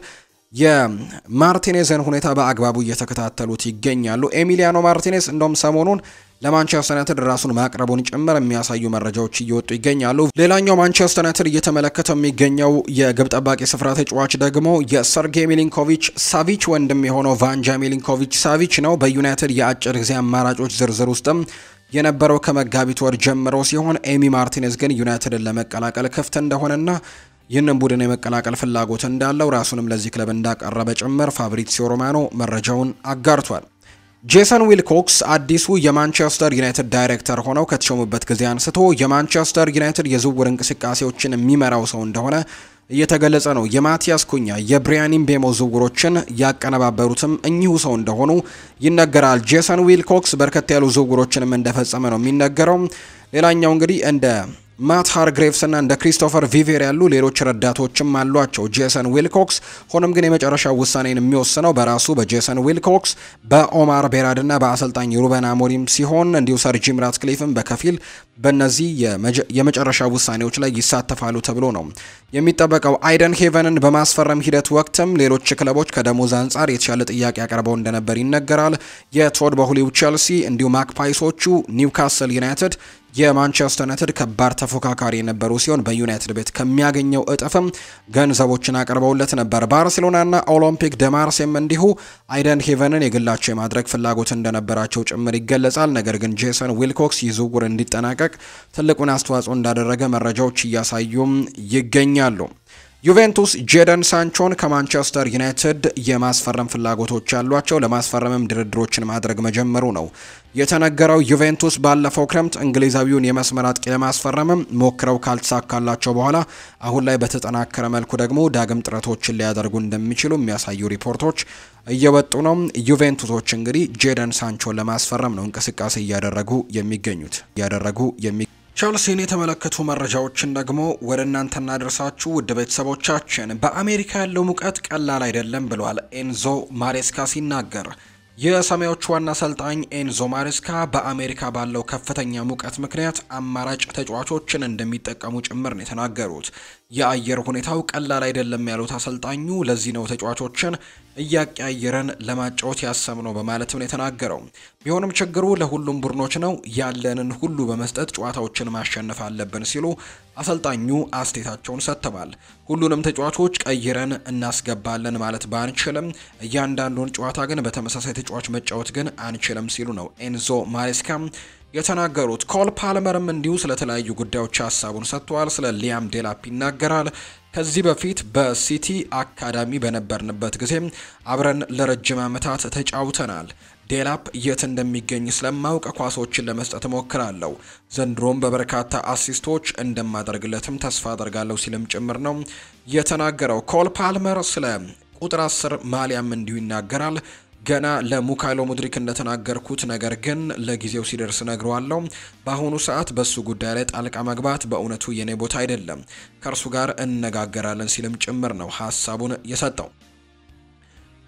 የማርቲኔዝን ሁኔታ በአግባቡ እየተከታተሉት ይገኛሉ። ኤሚሊያኖ ማርቲኔዝ እንደውም ሰሞኑን ለማንቸስተር ዩናይትድ ራሱን ማቅረቡን ጭምር የሚያሳዩ መረጃዎች እየወጡ ይገኛሉ። ሌላኛው ማንቸስተር ዩናይትድ እየተመለከተ የሚገኘው የግብ ጠባቂ ስፍራ ተጫዋች ደግሞ የሰርጌይ ሚሊንኮቪች ሳቪች ወንድም የሆነው ቫንጃ ሚሊንኮቪች ሳቪች ነው። በዩናይትድ የአጭር ጊዜ አማራጮች ዝርዝር ውስጥም የነበረው ከመጋቢት ወር ጀምሮ ሲሆን ኤሚ ማርቲኔዝ ግን ዩናይትድን ለመቀላቀል ክፍት እንደሆነና ይህንን ቡድን የመቀላቀል ፍላጎት እንዳለው ራሱንም ለዚህ ክለብ እንዳቀረበ ጭምር ፋብሪዚዮ ሮማኖ መረጃውን አጋርቷል። ጄሰን ዊልኮክስ አዲሱ የማንቸስተር ዩናይትድ ዳይሬክተር ሆነው ከተሾሙበት ጊዜ አንስቶ የማንቸስተር ዩናይትድ የዝውውር እንቅስቃሴዎችን የሚመራው ሰው እንደሆነ እየተገለጸ ነው። የማቲያስ ኩኛ የብሪያን ምቤሞ ዝውውሮችን ያቀነባበሩትም እኚሁ ሰው እንደሆኑ ይነገራል። ጄሰን ዊልኮክስ በርከት ያሉ ዝውውሮችንም እንደፈጸመ ነው የሚነገረው። ሌላኛው እንግዲህ እንደ ማት ሃርግሬቭስ እና እንደ ክሪስቶፈር ቪቬር ያሉ ሌሎች ረዳቶችም አሏቸው ጄሰን ዊልኮክስ። ሆኖም ግን የመጨረሻው ውሳኔን የሚወስነው በራሱ በጄሰን ዊልኮክስ፣ በኦማር ቤራድ እና በአሰልጣኝ ሩበን አሞሪም ሲሆን እንዲሁ ሰር ጂም ራትክሊፍም በከፊል በእነዚህ የመጨረሻ ውሳኔዎች ላይ ይሳተፋሉ ተብሎ ነው የሚጠበቀው። አይደን ሄቨንን በማስፈረም ሂደት ወቅትም ሌሎች ክለቦች ከደሞዝ አንጻር የተሻለ ጥያቄ አቅርበው እንደነበር ይነገራል። የቶድ ቦህሊው ቼልሲ እንዲሁ ማክፓይሶቹ፣ ኒውካስል ዩናይትድ የማንቸስተር ዩናይትድ ከባድ ተፎካካሪ የነበሩ ሲሆን በዩናይትድ ቤት ከሚያገኘው እጥፍም ገንዘቦችን አቅርበውለት ነበር። ባርሴሎናና ኦሎምፒክ ደማርሴም እንዲሁ አይደን ሄቨንን የግላቸው የማድረግ ፍላጎት እንደነበራቸው ጭምር ይገለጻል። ነገር ግን ጄሰን ዊልኮክስ ይዝውውር እንዲጠናቀቅ ትልቁን አስተዋጽኦ እንዳደረገ መረጃዎች እያሳዩም ይገኛሉ። ዩቬንቱስ ጄደን ሳንቾን ከማንቸስተር ዩናይትድ የማስፈረም ፍላጎቶች ያሏቸው ለማስፈረምም ድርድሮችን ማድረግ መጀመሩ ነው የተነገረው። ዩቬንቱስ ባለፈው ክረምት እንግሊዛዊውን የመስመር አጥቂ ለማስፈረምም ሞክረው ካልተሳካላቸው በኋላ አሁን ላይ በተጠናከረ መልኩ ደግሞ ዳግም ጥረቶችን ሊያደርጉ እንደሚችሉ የሚያሳዩ ሪፖርቶች እየወጡ ነው። ዩቬንቱሶች እንግዲህ ጄደን ሳንቾን ለማስፈረም ነው እንቅስቃሴ እያደረጉ የሚገኙት። ቸልሲን የተመለከቱ መረጃዎችን ደግሞ ወደ እናንተ እናደርሳችሁ ውድ ቤተሰቦቻችን። በአሜሪካ ያለው ሙቀት ቀላል አይደለም ብሏል ኤንዞ ማሬስካ ሲናገር። የሰማዮቹ ዋና አሰልጣኝ ኤንዞ ማሬስካ በአሜሪካ ባለው ከፍተኛ ሙቀት ምክንያት አማራጭ ተጫዋቾችን እንደሚጠቀሙ ጭምር ነው የተናገሩት። የአየር ሁኔታው ቀላል አይደለም ያሉት አሰልጣኙ ለዚህ ነው ተጫዋቾችን እያቀያየረን ለማጫወት ያሰብነው በማለትም ነው የተናገረው። ቢሆንም ችግሩ ለሁሉም ቡድኖች ነው፣ ያለንን ሁሉ በመስጠት ጨዋታዎችን ማሸነፍ አለብን ሲሉ አሰልጣኙ አስተያየታቸውን ሰጥተዋል። ሁሉንም ተጫዋቾች ቀይረን እናስገባለን ማለት ባንችልም እያንዳንዱን ጨዋታ ግን በተመሳሳይ ተጫዋች መጫወት ግን አንችልም ሲሉ ነው ኤንዞ ማሬስካ የተናገሩት። ኮል ፓልመርም እንዲሁ ስለተለያዩ ጉዳዮች ሀሳቡን ሰጥቷል። ስለ ሊያም ዴላፕ ይናገራል። ከዚህ በፊት በሲቲ አካዳሚ በነበርንበት ጊዜ አብረን ለረጅም ዓመታት ተጫውተናል። ዴላፕ የት እንደሚገኝ ስለማውቅ ኳሶችን ለመስጠት እሞክራለሁ። ዘንድሮም በበርካታ አሲስቶች እንደማደርግለትም ተስፋ አደርጋለሁ ሲልም ጭምር ነው የተናገረው። ኮል ፓልመር ስለ ቁጥር 10 ማሊያም እንዲሁ ይናገራል። ገና ለሙካይሎ ሙድሪክ እንደተናገርኩት ነገር ግን ለጊዜው ሲደርስ ነግረዋለሁ። በአሁኑ ሰዓት በሱ ጉዳይ ላይ ጣልቃ መግባት በእውነቱ የኔ ቦታ አይደለም፣ ከእርሱ ጋር እነጋገራለን ሲልም ጭምር ነው ሀሳቡን የሰጠው።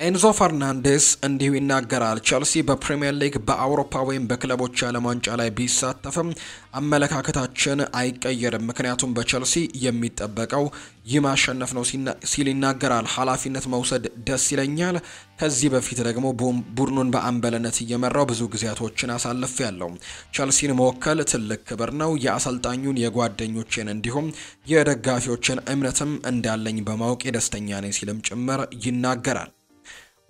ኤንዞ ፈርናንዴስ እንዲሁ ይናገራል። ቸልሲ በፕሪሚየር ሊግ በአውሮፓ ወይም በክለቦች የዓለም ዋንጫ ላይ ቢሳተፍም አመለካከታችን አይቀየርም፣ ምክንያቱም በቸልሲ የሚጠበቀው ይህ ማሸነፍ ነው ሲል ይናገራል። ኃላፊነት መውሰድ ደስ ይለኛል። ከዚህ በፊት ደግሞ ቡድኑን በአምበልነት እየመራው ብዙ ጊዜያቶችን አሳልፌያለሁ። ቸልሲን መወከል ትልቅ ክብር ነው። የአሰልጣኙን የጓደኞቼን እንዲሁም የደጋፊዎችን እምነትም እንዳለኝ በማወቅ ደስተኛ ነኝ ሲልም ጭምር ይናገራል።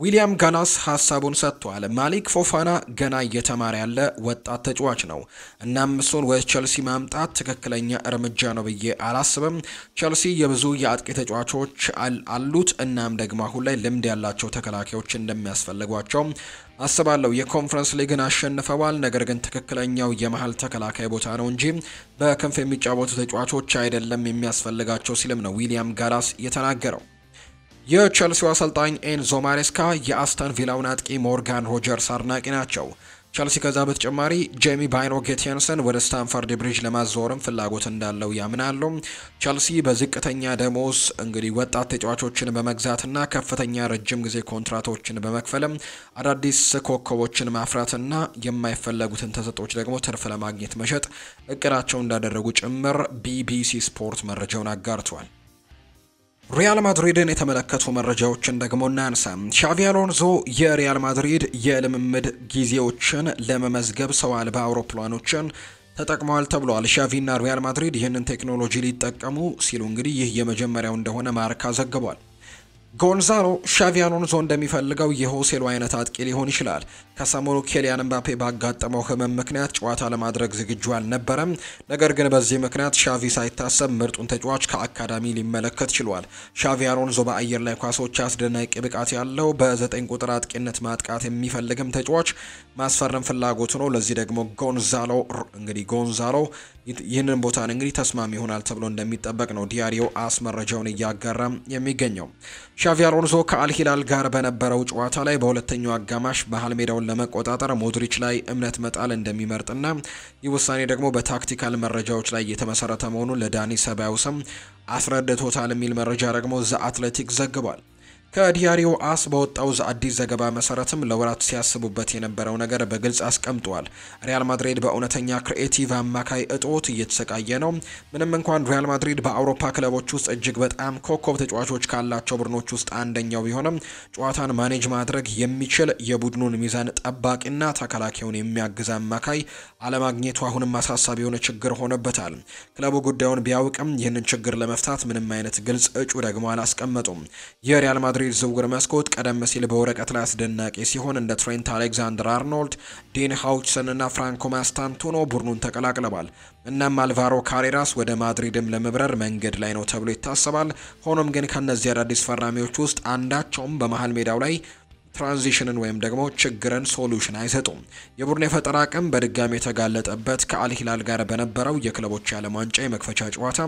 ዊሊያም ጋላስ ሀሳቡን ሰጥቷል። ማሊክ ፎፋና ገና እየተማረ ያለ ወጣት ተጫዋች ነው። እናም እሱን ወደ ቸልሲ ማምጣት ትክክለኛ እርምጃ ነው ብዬ አላስብም። ቸልሲ የብዙ የአጥቂ ተጫዋቾች አሉት። እናም ደግሞ አሁን ላይ ልምድ ያላቸው ተከላካዮች እንደሚያስፈልጓቸው አስባለሁ። የኮንፈረንስ ሊግን አሸንፈዋል። ነገር ግን ትክክለኛው የመሃል ተከላካይ ቦታ ነው እንጂ በክንፍ የሚጫወቱ ተጫዋቾች አይደለም የሚያስፈልጋቸው ሲልም ነው ዊሊያም ጋላስ የተናገረው። የቸልሲው አሰልጣኝ ኤንዞ ማሬስካ የአስተን ቪላውን አጥቂ ሞርጋን ሮጀርስ አድናቂ ናቸው። ቸልሲ ከዛ በተጨማሪ ጄሚ ባይኖ ጌቲንሰን ወደ ስታንፈርድ ብሪጅ ለማዛወርም ፍላጎት እንዳለው ያምናሉ። ቸልሲ በዝቅተኛ ደሞዝ እንግዲህ ወጣት ተጫዋቾችን በመግዛትና ከፍተኛ ረጅም ጊዜ ኮንትራቶችን በመክፈልም አዳዲስ ኮከቦችን ማፍራትና የማይፈለጉትን ተሰጥኦች ደግሞ ትርፍ ለማግኘት መሸጥ እቅዳቸው እንዳደረጉ ጭምር ቢቢሲ ስፖርት መረጃውን አጋርቷል። ሪያል ማድሪድን የተመለከቱ መረጃዎችን ደግሞ እናንሳ። ሻቪ አሎንዞ የሪያል ማድሪድ የልምምድ ጊዜዎችን ለመመዝገብ ሰው አልባ አውሮፕላኖችን ተጠቅመዋል ተብሏል። ሻቪና ሪያል ማድሪድ ይህንን ቴክኖሎጂ ሊጠቀሙ ሲሉ እንግዲህ ይህ የመጀመሪያው እንደሆነ ማርካ ዘግቧል። ጎንዛሎ ሻቪ አሎንሶ እንደሚፈልገው የሆሴሉ አይነት አጥቂ ሊሆን ይችላል። ከሰሞኑ ኬሊያን ምባፔ ባጋጠመው ህመም ምክንያት ጨዋታ ለማድረግ ዝግጁ አልነበረም። ነገር ግን በዚህ ምክንያት ሻቪ ሳይታሰብ ምርጡን ተጫዋች ከአካዳሚ ሊመለከት ችሏል። ሻቪ አሎንሶ በአየር ላይ ኳሶች አስደናቂ ብቃት ያለው በ9 ቁጥር አጥቂነት ማጥቃት የሚፈልግም ተጫዋች ማስፈረም ፍላጎቱ ነው። ለዚህ ደግሞ ጎንዛሎ ይህንን ቦታ እንግዲህ ተስማሚ ይሆናል ተብሎ እንደሚጠበቅ ነው ዲያሪዮ አስ መረጃውን እያጋራ የሚገኘው። ሻቪ አሎንሶ ከአልሂላል ጋር በነበረው ጨዋታ ላይ በሁለተኛው አጋማሽ መሀል ሜዳውን ለመቆጣጠር ሞድሪች ላይ እምነት መጣል እንደሚመርጥና ይህ ውሳኔ ደግሞ በታክቲካል መረጃዎች ላይ የተመሰረተ መሆኑን ለዳኒ ሰባዮስም አስረድቶታል የሚል መረጃ ደግሞ ዘ አትሌቲክ ዘግቧል። ከዲያሪዮ አስ በወጣው አዲስ ዘገባ መሰረትም ለወራት ሲያስቡበት የነበረው ነገር በግልጽ አስቀምጧል። ሪያል ማድሪድ በእውነተኛ ክሪኤቲቭ አማካይ እጦት እየተሰቃየ ነው። ምንም እንኳን ሪያል ማድሪድ በአውሮፓ ክለቦች ውስጥ እጅግ በጣም ኮከብ ተጫዋቾች ካላቸው ቡድኖች ውስጥ አንደኛው ቢሆንም ጨዋታን ማኔጅ ማድረግ የሚችል የቡድኑን ሚዛን ጠባቂና ተከላካዩን የሚያግዝ አማካይ አለማግኘቱ አሁንም አሳሳቢ የሆነ ችግር ሆነበታል። ክለቡ ጉዳዩን ቢያውቅም ይህንን ችግር ለመፍታት ምንም አይነት ግልጽ እጩ ደግሞ አላስቀመጡም። የሪያል ማድሪድ ዝውውር መስኮት ቀደም ሲል በወረቀት ላይ አስደናቂ ሲሆን እንደ ትሬንት አሌክዛንደር አርኖልድ፣ ዴን ሃውችሰን እና ፍራንኮ ማስታንቱኖ ቡድኑን ተቀላቅለዋል። እናም አልቫሮ ካሬራስ ወደ ማድሪድም ለመብረር መንገድ ላይ ነው ተብሎ ይታሰባል። ሆኖም ግን ከነዚህ አዳዲስ ፈራሚዎች ውስጥ አንዳቸውም በመሃል ሜዳው ላይ ትራንዚሽንን ወይም ደግሞ ችግርን ሶሉሽን አይሰጡም። የቡድን የፈጠራ አቅም በድጋሚ የተጋለጠበት ከአልሂላል ጋር በነበረው የክለቦች የዓለም ዋንጫ የመክፈቻ ጨዋታ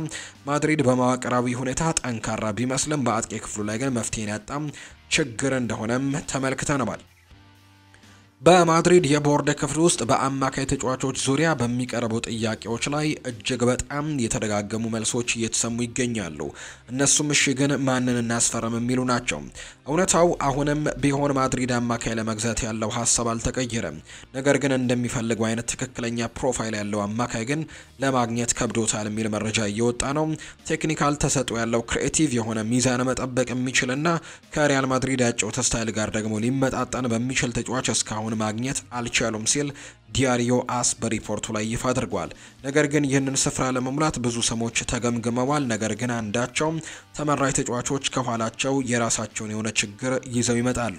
ማድሪድ በመዋቅራዊ ሁኔታ ጠንካራ ቢመስልም በአጥቂ ክፍሉ ላይ ግን መፍትሄን ያጣም ችግር እንደሆነም ተመልክተናል። በማድሪድ የቦርድ ክፍል ውስጥ በአማካይ ተጫዋቾች ዙሪያ በሚቀርቡ ጥያቄዎች ላይ እጅግ በጣም የተደጋገሙ መልሶች እየተሰሙ ይገኛሉ። እነሱም እሺ ግን ማንን እናስፈርም የሚሉ ናቸው። እውነታው አሁንም ቢሆን ማድሪድ አማካይ ለመግዛት ያለው ሀሳብ አልተቀየረም። ነገር ግን እንደሚፈልገው አይነት ትክክለኛ ፕሮፋይል ያለው አማካይ ግን ለማግኘት ከብዶታል የሚል መረጃ እየወጣ ነው። ቴክኒካል ተሰጥኦ ያለው ክሪኤቲቭ የሆነ ሚዛን መጠበቅ የሚችልና ከሪያል ማድሪድ ያጨዋወት ስታይል ጋር ደግሞ ሊመጣጠን በሚችል ተጫዋች እስካሁን ማግኘት አልቻሉም ሲል ዲያሪዮ አስ በሪፖርቱ ላይ ይፋ አድርጓል። ነገር ግን ይህንን ስፍራ ለመሙላት ብዙ ስሞች ተገምግመዋል። ነገር ግን አንዳቸውም ተመራጭ ተጫዋቾች ከኋላቸው የራሳቸውን የሆነ ችግር ይዘው ይመጣሉ።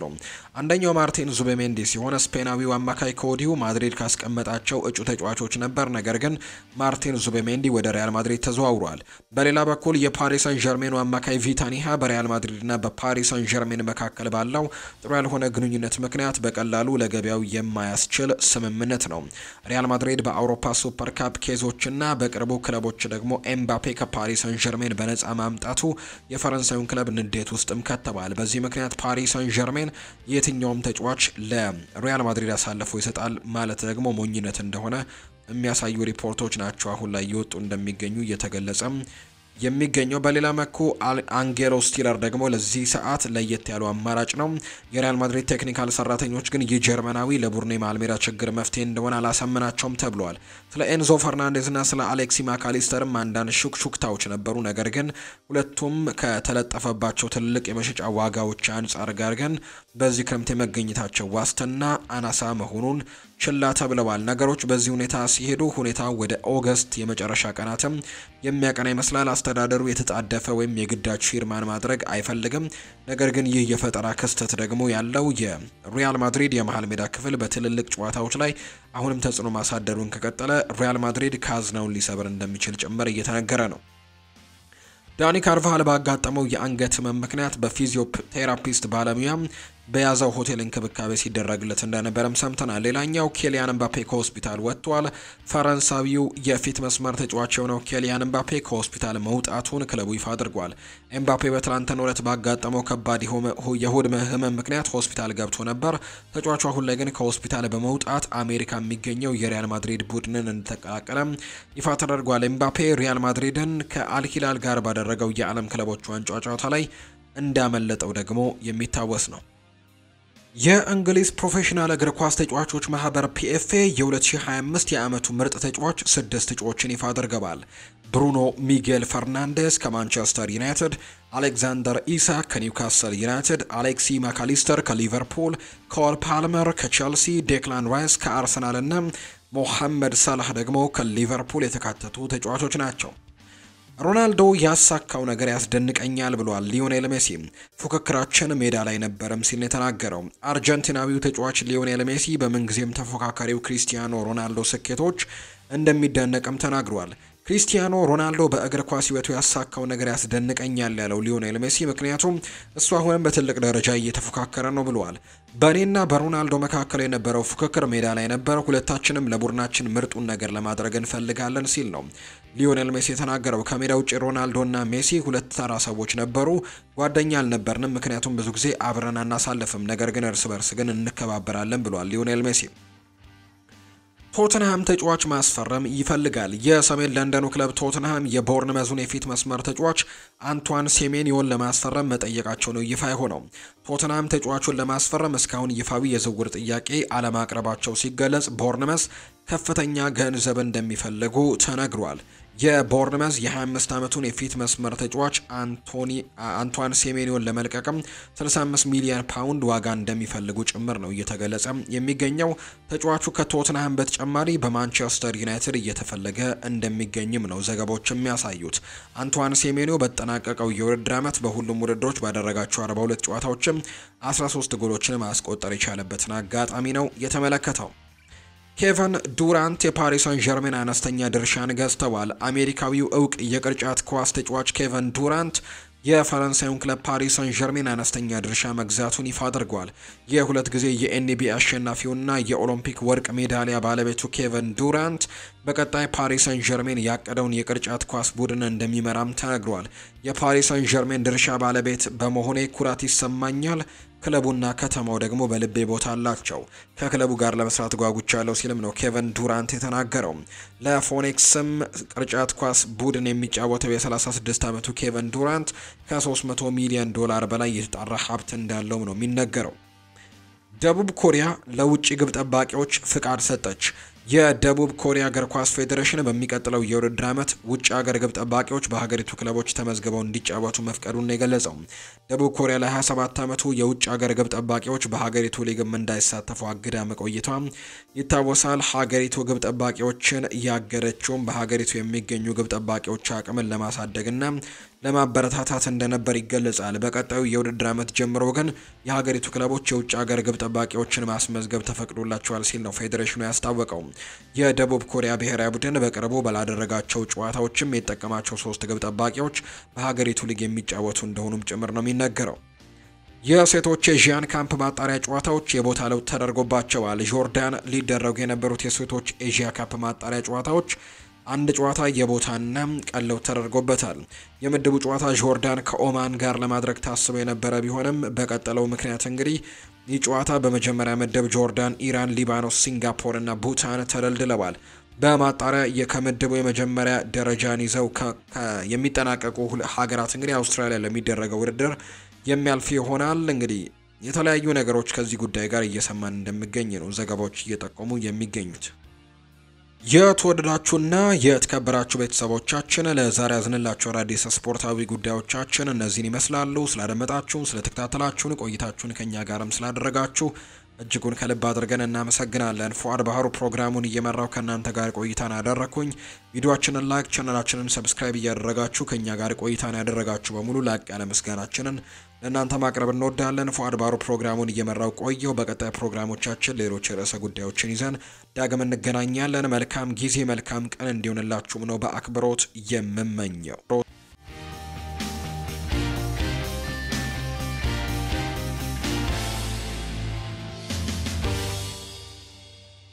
አንደኛው ማርቲን ዙቤሜንዲ ሲሆን ስፔናዊው አማካይ ከወዲሁ ማድሪድ ካስቀመጣቸው እጩ ተጫዋቾች ነበር። ነገር ግን ማርቲን ዙቤሜንዲ ወደ ሪያል ማድሪድ ተዘዋውሯል። በሌላ በኩል የፓሪስ ሰን ዠርሜኑ አማካይ ቪታኒሃ በሪያል ማድሪድና በፓሪስ ሰን ዠርሜን መካከል ባለው ጥሩ ያልሆነ ግንኙነት ምክንያት በቀላሉ ለገበያው የማያስችል ስምምነት ነው። ሪያል ማድሪድ በአውሮፓ ሱፐር ካፕ ኬዞችና በቅርቡ ክለቦች ደግሞ ኤምባፔ ከፓሪስ ሰን ዠርሜን በነፃ ማምጣቱ የፈረንሳዩን ክለብ ንዴት ውስጥም ከተባል። በዚህ ምክንያት ፓሪስ ሰን ዠርሜን የትኛውም ተጫዋች ለሪያል ማድሪድ አሳልፎ ይሰጣል ማለት ደግሞ ሞኝነት እንደሆነ የሚያሳዩ ሪፖርቶች ናቸው አሁን ላይ እየወጡ እንደሚገኙ እየተገለጸ የሚገኘው። በሌላ መልኩ አንጌሎ ስቲለር ደግሞ ለዚህ ሰዓት ለየት ያለው አማራጭ ነው። የሪያል ማድሪድ ቴክኒካል ሰራተኞች ግን የጀርመናዊ ለቡድኑ የማልሜዳ ችግር መፍትሄ እንደሆነ አላሳመናቸውም ተብሏል። ስለ ኤንዞ ፈርናንዴዝ እና ስለ አሌክሲ ማካሊስተርም አንዳንድ ሹክሹክታዎች ነበሩ። ነገር ግን ሁለቱም ከተለጠፈባቸው ትልቅ የመሸጫ ዋጋዎች አንጻር ጋር ግን በዚህ ክረምት የመገኘታቸው ዋስትና አናሳ መሆኑን ችላ ተብለዋል። ነገሮች በዚህ ሁኔታ ሲሄዱ ሁኔታው ወደ ኦገስት የመጨረሻ ቀናትም የሚያቀና ይመስላል። አስተዳደሩ የተጣደፈ ወይም የግዳጅ ፊርማን ማድረግ አይፈልግም። ነገር ግን ይህ የፈጠራ ክስተት ደግሞ ያለው የሪያል ማድሪድ የመሃል ሜዳ ክፍል በትልልቅ ጨዋታዎች ላይ አሁንም ተጽዕኖ ማሳደሩን ከቀጠለ ሪያል ማድሪድ ካዝናውን ሊሰብር እንደሚችል ጭምር እየተነገረ ነው። ዳኒ ካርቫሃል ባጋጠመው የአንገት ህመም ምክንያት በፊዚዮቴራፒስት ባለሙያ በያዘው ሆቴል እንክብካቤ ሲደረግለት እንደነበረም ሰምተናል። ሌላኛው ኬሊያን ምባፔ ከሆስፒታል ወጥቷል። ፈረንሳዊው የፊት መስመር ተጫዋች የሆነው ኬሊያን ምባፔ ከሆስፒታል መውጣቱን ክለቡ ይፋ አድርጓል። ኤምባፔ በትላንትናው ዕለት ባጋጠመው ከባድ የሆድ ህመም ምክንያት ሆስፒታል ገብቶ ነበር። ተጫዋቹ አሁን ላይ ግን ከሆስፒታል በመውጣት አሜሪካ የሚገኘው የሪያል ማድሪድ ቡድንን እንደተቀላቀለ ይፋ ተደርጓል። ኤምባፔ ሪያል ማድሪድን ከአልሂላል ጋር ባደረገው የዓለም ክለቦች ዋንጫ ጨዋታ ላይ እንዳመለጠው ደግሞ የሚታወስ ነው። የእንግሊዝ ፕሮፌሽናል እግር ኳስ ተጫዋቾች ማህበር ፒኤፍኤ የ2025 የዓመቱ ምርጥ ተጫዋች 6 እጩዎችን ይፋ አድርገዋል። ብሩኖ ሚጌል ፈርናንዴስ ከማንቸስተር ዩናይትድ፣ አሌክዛንደር ኢሳክ ከኒውካስል ዩናይትድ፣ አሌክሲ ማካሊስተር ከሊቨርፑል፣ ኮል ፓልመር ከቼልሲ፣ ዴክላን ራይስ ከአርሰናል እና ሞሐመድ ሳላህ ደግሞ ከሊቨርፑል የተካተቱ ተጫዋቾች ናቸው። ሮናልዶ ያሳካው ነገር ያስደንቀኛል ብሏል ሊዮኔል ሜሲ። ፉክክራችን ሜዳ ላይ ነበረም ሲል የተናገረው አርጀንቲናዊው ተጫዋች ሊዮኔል ሜሲ በምንጊዜም ተፎካካሪው ክሪስቲያኖ ሮናልዶ ስኬቶች እንደሚደነቅም ተናግሯል። ክሪስቲያኖ ሮናልዶ በእግር ኳስ ሕይወቱ ያሳካው ነገር ያስደንቀኛል ያለው ሊዮኔል ሜሲ ምክንያቱም እሱ አሁንም በትልቅ ደረጃ እየተፎካከረ ነው ብለዋል። በእኔና በሮናልዶ መካከል የነበረው ፉክክር ሜዳ ላይ ነበር። ሁለታችንም ለቡድናችን ምርጡን ነገር ለማድረግ እንፈልጋለን ሲል ነው ሊዮኔል ሜሲ የተናገረው። ከሜዳ ውጭ ሮናልዶና ሜሲ ሁለት ተራ ሰዎች ነበሩ። ጓደኛ አልነበርንም፣ ምክንያቱም ብዙ ጊዜ አብረን አናሳልፍም፣ ነገር ግን እርስ በርስ ግን እንከባበራለን ብሏል ሊዮኔል ሜሲ። ቶተንሃም ተጫዋች ማስፈረም ይፈልጋል። የሰሜን ለንደኑ ክለብ ቶተንሃም የቦርንመዙን የፊት መስመር ተጫዋች አንቷን ሴሜንዮን ለማስፈረም መጠየቃቸው ነው ይፋ የሆነው። ቶተንሃም ተጫዋቹን ለማስፈረም እስካሁን ይፋዊ የዝውውር ጥያቄ አለማቅረባቸው ሲገለጽ፣ ቦርንመዝ ከፍተኛ ገንዘብ እንደሚፈልጉ ተነግሯል። የቦርንመዝ የ25 ዓመቱን የፊት መስመር ተጫዋች አንቷን ሴሜንዮን ለመልቀቅም 65 ሚሊዮን ፓውንድ ዋጋ እንደሚፈልጉ ጭምር ነው እየተገለጸ የሚገኘው። ተጫዋቹ ከቶትንሃም በተጨማሪ በማንቸስተር ዩናይትድ እየተፈለገ እንደሚገኝም ነው ዘገባዎች የሚያሳዩት። አንቷን ሴሜንዮ በተጠናቀቀው የውድድር ዓመት በሁሉም ውድድሮች ባደረጋቸው 42 ጨዋታዎችም 13 ጎሎችን ማስቆጠር የቻለበትን አጋጣሚ ነው የተመለከተው። ኬቨን ዱራንት የፓሪስ ሰን ዠርሜን አነስተኛ ድርሻን ገዝተዋል። አሜሪካዊው እውቅ የቅርጫት ኳስ ተጫዋች ኬቨን ዱራንት የፈረንሳዩን ክለብ ፓሪስ ሰን ዠርሜን አነስተኛ ድርሻ መግዛቱን ይፋ አድርጓል። የሁለት ጊዜ የኤንቢኤ አሸናፊውና የኦሎምፒክ ወርቅ ሜዳሊያ ባለቤቱ ኬቨን ዱራንት በቀጣይ ፓሪስ ሰን ዠርሜን ያቀደውን የቅርጫት ኳስ ቡድን እንደሚመራም ተነግሯል። የፓሪስ ሰን ዠርሜን ድርሻ ባለቤት በመሆኔ ኩራት ይሰማኛል። ክለቡና ከተማው ደግሞ በልቤ ቦታ አላቸው። ከክለቡ ጋር ለመስራት ጓጉቻለሁ ሲልም ነው ኬቨን ዱራንት የተናገረው። ለፎኔክስም ቅርጫት ኳስ ቡድን የሚጫወተው የ36 ዓመቱ ኬቨን ዱራንት ከ300 ሚሊዮን ዶላር በላይ የተጣራ ሀብት እንዳለው ነው የሚነገረው። ደቡብ ኮሪያ ለውጭ ግብ ጠባቂዎች ፍቃድ ሰጠች። የደቡብ ኮሪያ እግር ኳስ ፌዴሬሽን በሚቀጥለው የውድድር ዓመት ውጭ ሀገር ግብ ጠባቂዎች በሀገሪቱ ክለቦች ተመዝግበው እንዲጫወቱ መፍቀዱን ነው የገለጸው። ደቡብ ኮሪያ ለ27 ዓመቱ የውጭ ሀገር ግብ ጠባቂዎች በሀገሪቱ ሊግም እንዳይሳተፉ አግዳ መቆየቷ ይታወሳል። ሀገሪቱ ግብ ጠባቂዎችን ያገደችውም በሀገሪቱ የሚገኙ ግብ ጠባቂዎች አቅምን ለማሳደግና ለማበረታታት እንደነበር ይገለጻል። በቀጣዩ የውድድር ዓመት ጀምሮ ግን የሀገሪቱ ክለቦች የውጭ ሀገር ግብ ጠባቂዎችን ማስመዝገብ ተፈቅዶላቸዋል ሲል ነው ፌዴሬሽኑ ያስታወቀው። የደቡብ ኮሪያ ብሔራዊ ቡድን በቅርቡ ባላደረጋቸው ጨዋታዎችም የተጠቀማቸው 3 ግብ ጠባቂዎች በሀገሪቱ ሊግ የሚጫወቱ እንደሆኑም ጭምር ነው የሚነገረው። የሴቶች ኤዥያን ካምፕ ማጣሪያ ጨዋታዎች የቦታ ለውጥ ተደርጎባቸዋል። ጆርዳን ሊደረጉ የነበሩት የሴቶች ኤዥያ ካምፕ ማጣሪያ ጨዋታዎች አንድ ጨዋታ የቦታና ቀለው ተደርጎበታል። የምድቡ ጨዋታ ጆርዳን ከኦማን ጋር ለማድረግ ታስቦ የነበረ ቢሆንም በቀጠለው ምክንያት እንግዲህ ይህ ጨዋታ በመጀመሪያ ምድብ ጆርዳን፣ ኢራን፣ ሊባኖስ፣ ሲንጋፖር እና ቡታን ተደልድለዋል። በማጣሪያ ከምድቡ የመጀመሪያ ደረጃን ይዘው የሚጠናቀቁ ሀገራት እንግዲህ አውስትራሊያ ለሚደረገው ውድድር የሚያልፍ ይሆናል። እንግዲህ የተለያዩ ነገሮች ከዚህ ጉዳይ ጋር እየሰማን እንደሚገኝ ነው ዘገባዎች እየጠቆሙ የሚገኙት። የተወደዳችሁና የተከበራችሁ ቤተሰቦቻችን ለዛሬ ያዝንላችሁ አዳዲስ ስፖርታዊ ጉዳዮቻችን እነዚህን ይመስላሉ። ስላደመጣችሁን፣ ስለተከታተላችሁን፣ ቆይታችሁን ከኛ ጋርም ስላደረጋችሁ እጅጉን ከልብ አድርገን እናመሰግናለን። ፉአድ ባህሩ ፕሮግራሙን እየመራው ከእናንተ ጋር ቆይታን ያደረኩኝ። ቪዲዮአችንን ላይክ፣ ቻናላችንን ሰብስክራይብ እያደረጋችሁ ከኛ ጋር ቆይታን ያደረጋችሁ በሙሉ ላቅ ያለ ምስጋናችንን ለእናንተ ማቅረብ እንወዳለን። ፉአድ ባህሩ ፕሮግራሙን እየመራው ቆየው። በቀጣይ ፕሮግራሞቻችን ሌሎች ርዕሰ ጉዳዮችን ይዘን ዳግም እንገናኛለን። መልካም ጊዜ፣ መልካም ቀን እንዲሆንላችሁም ነው በአክብሮት የምመኘው።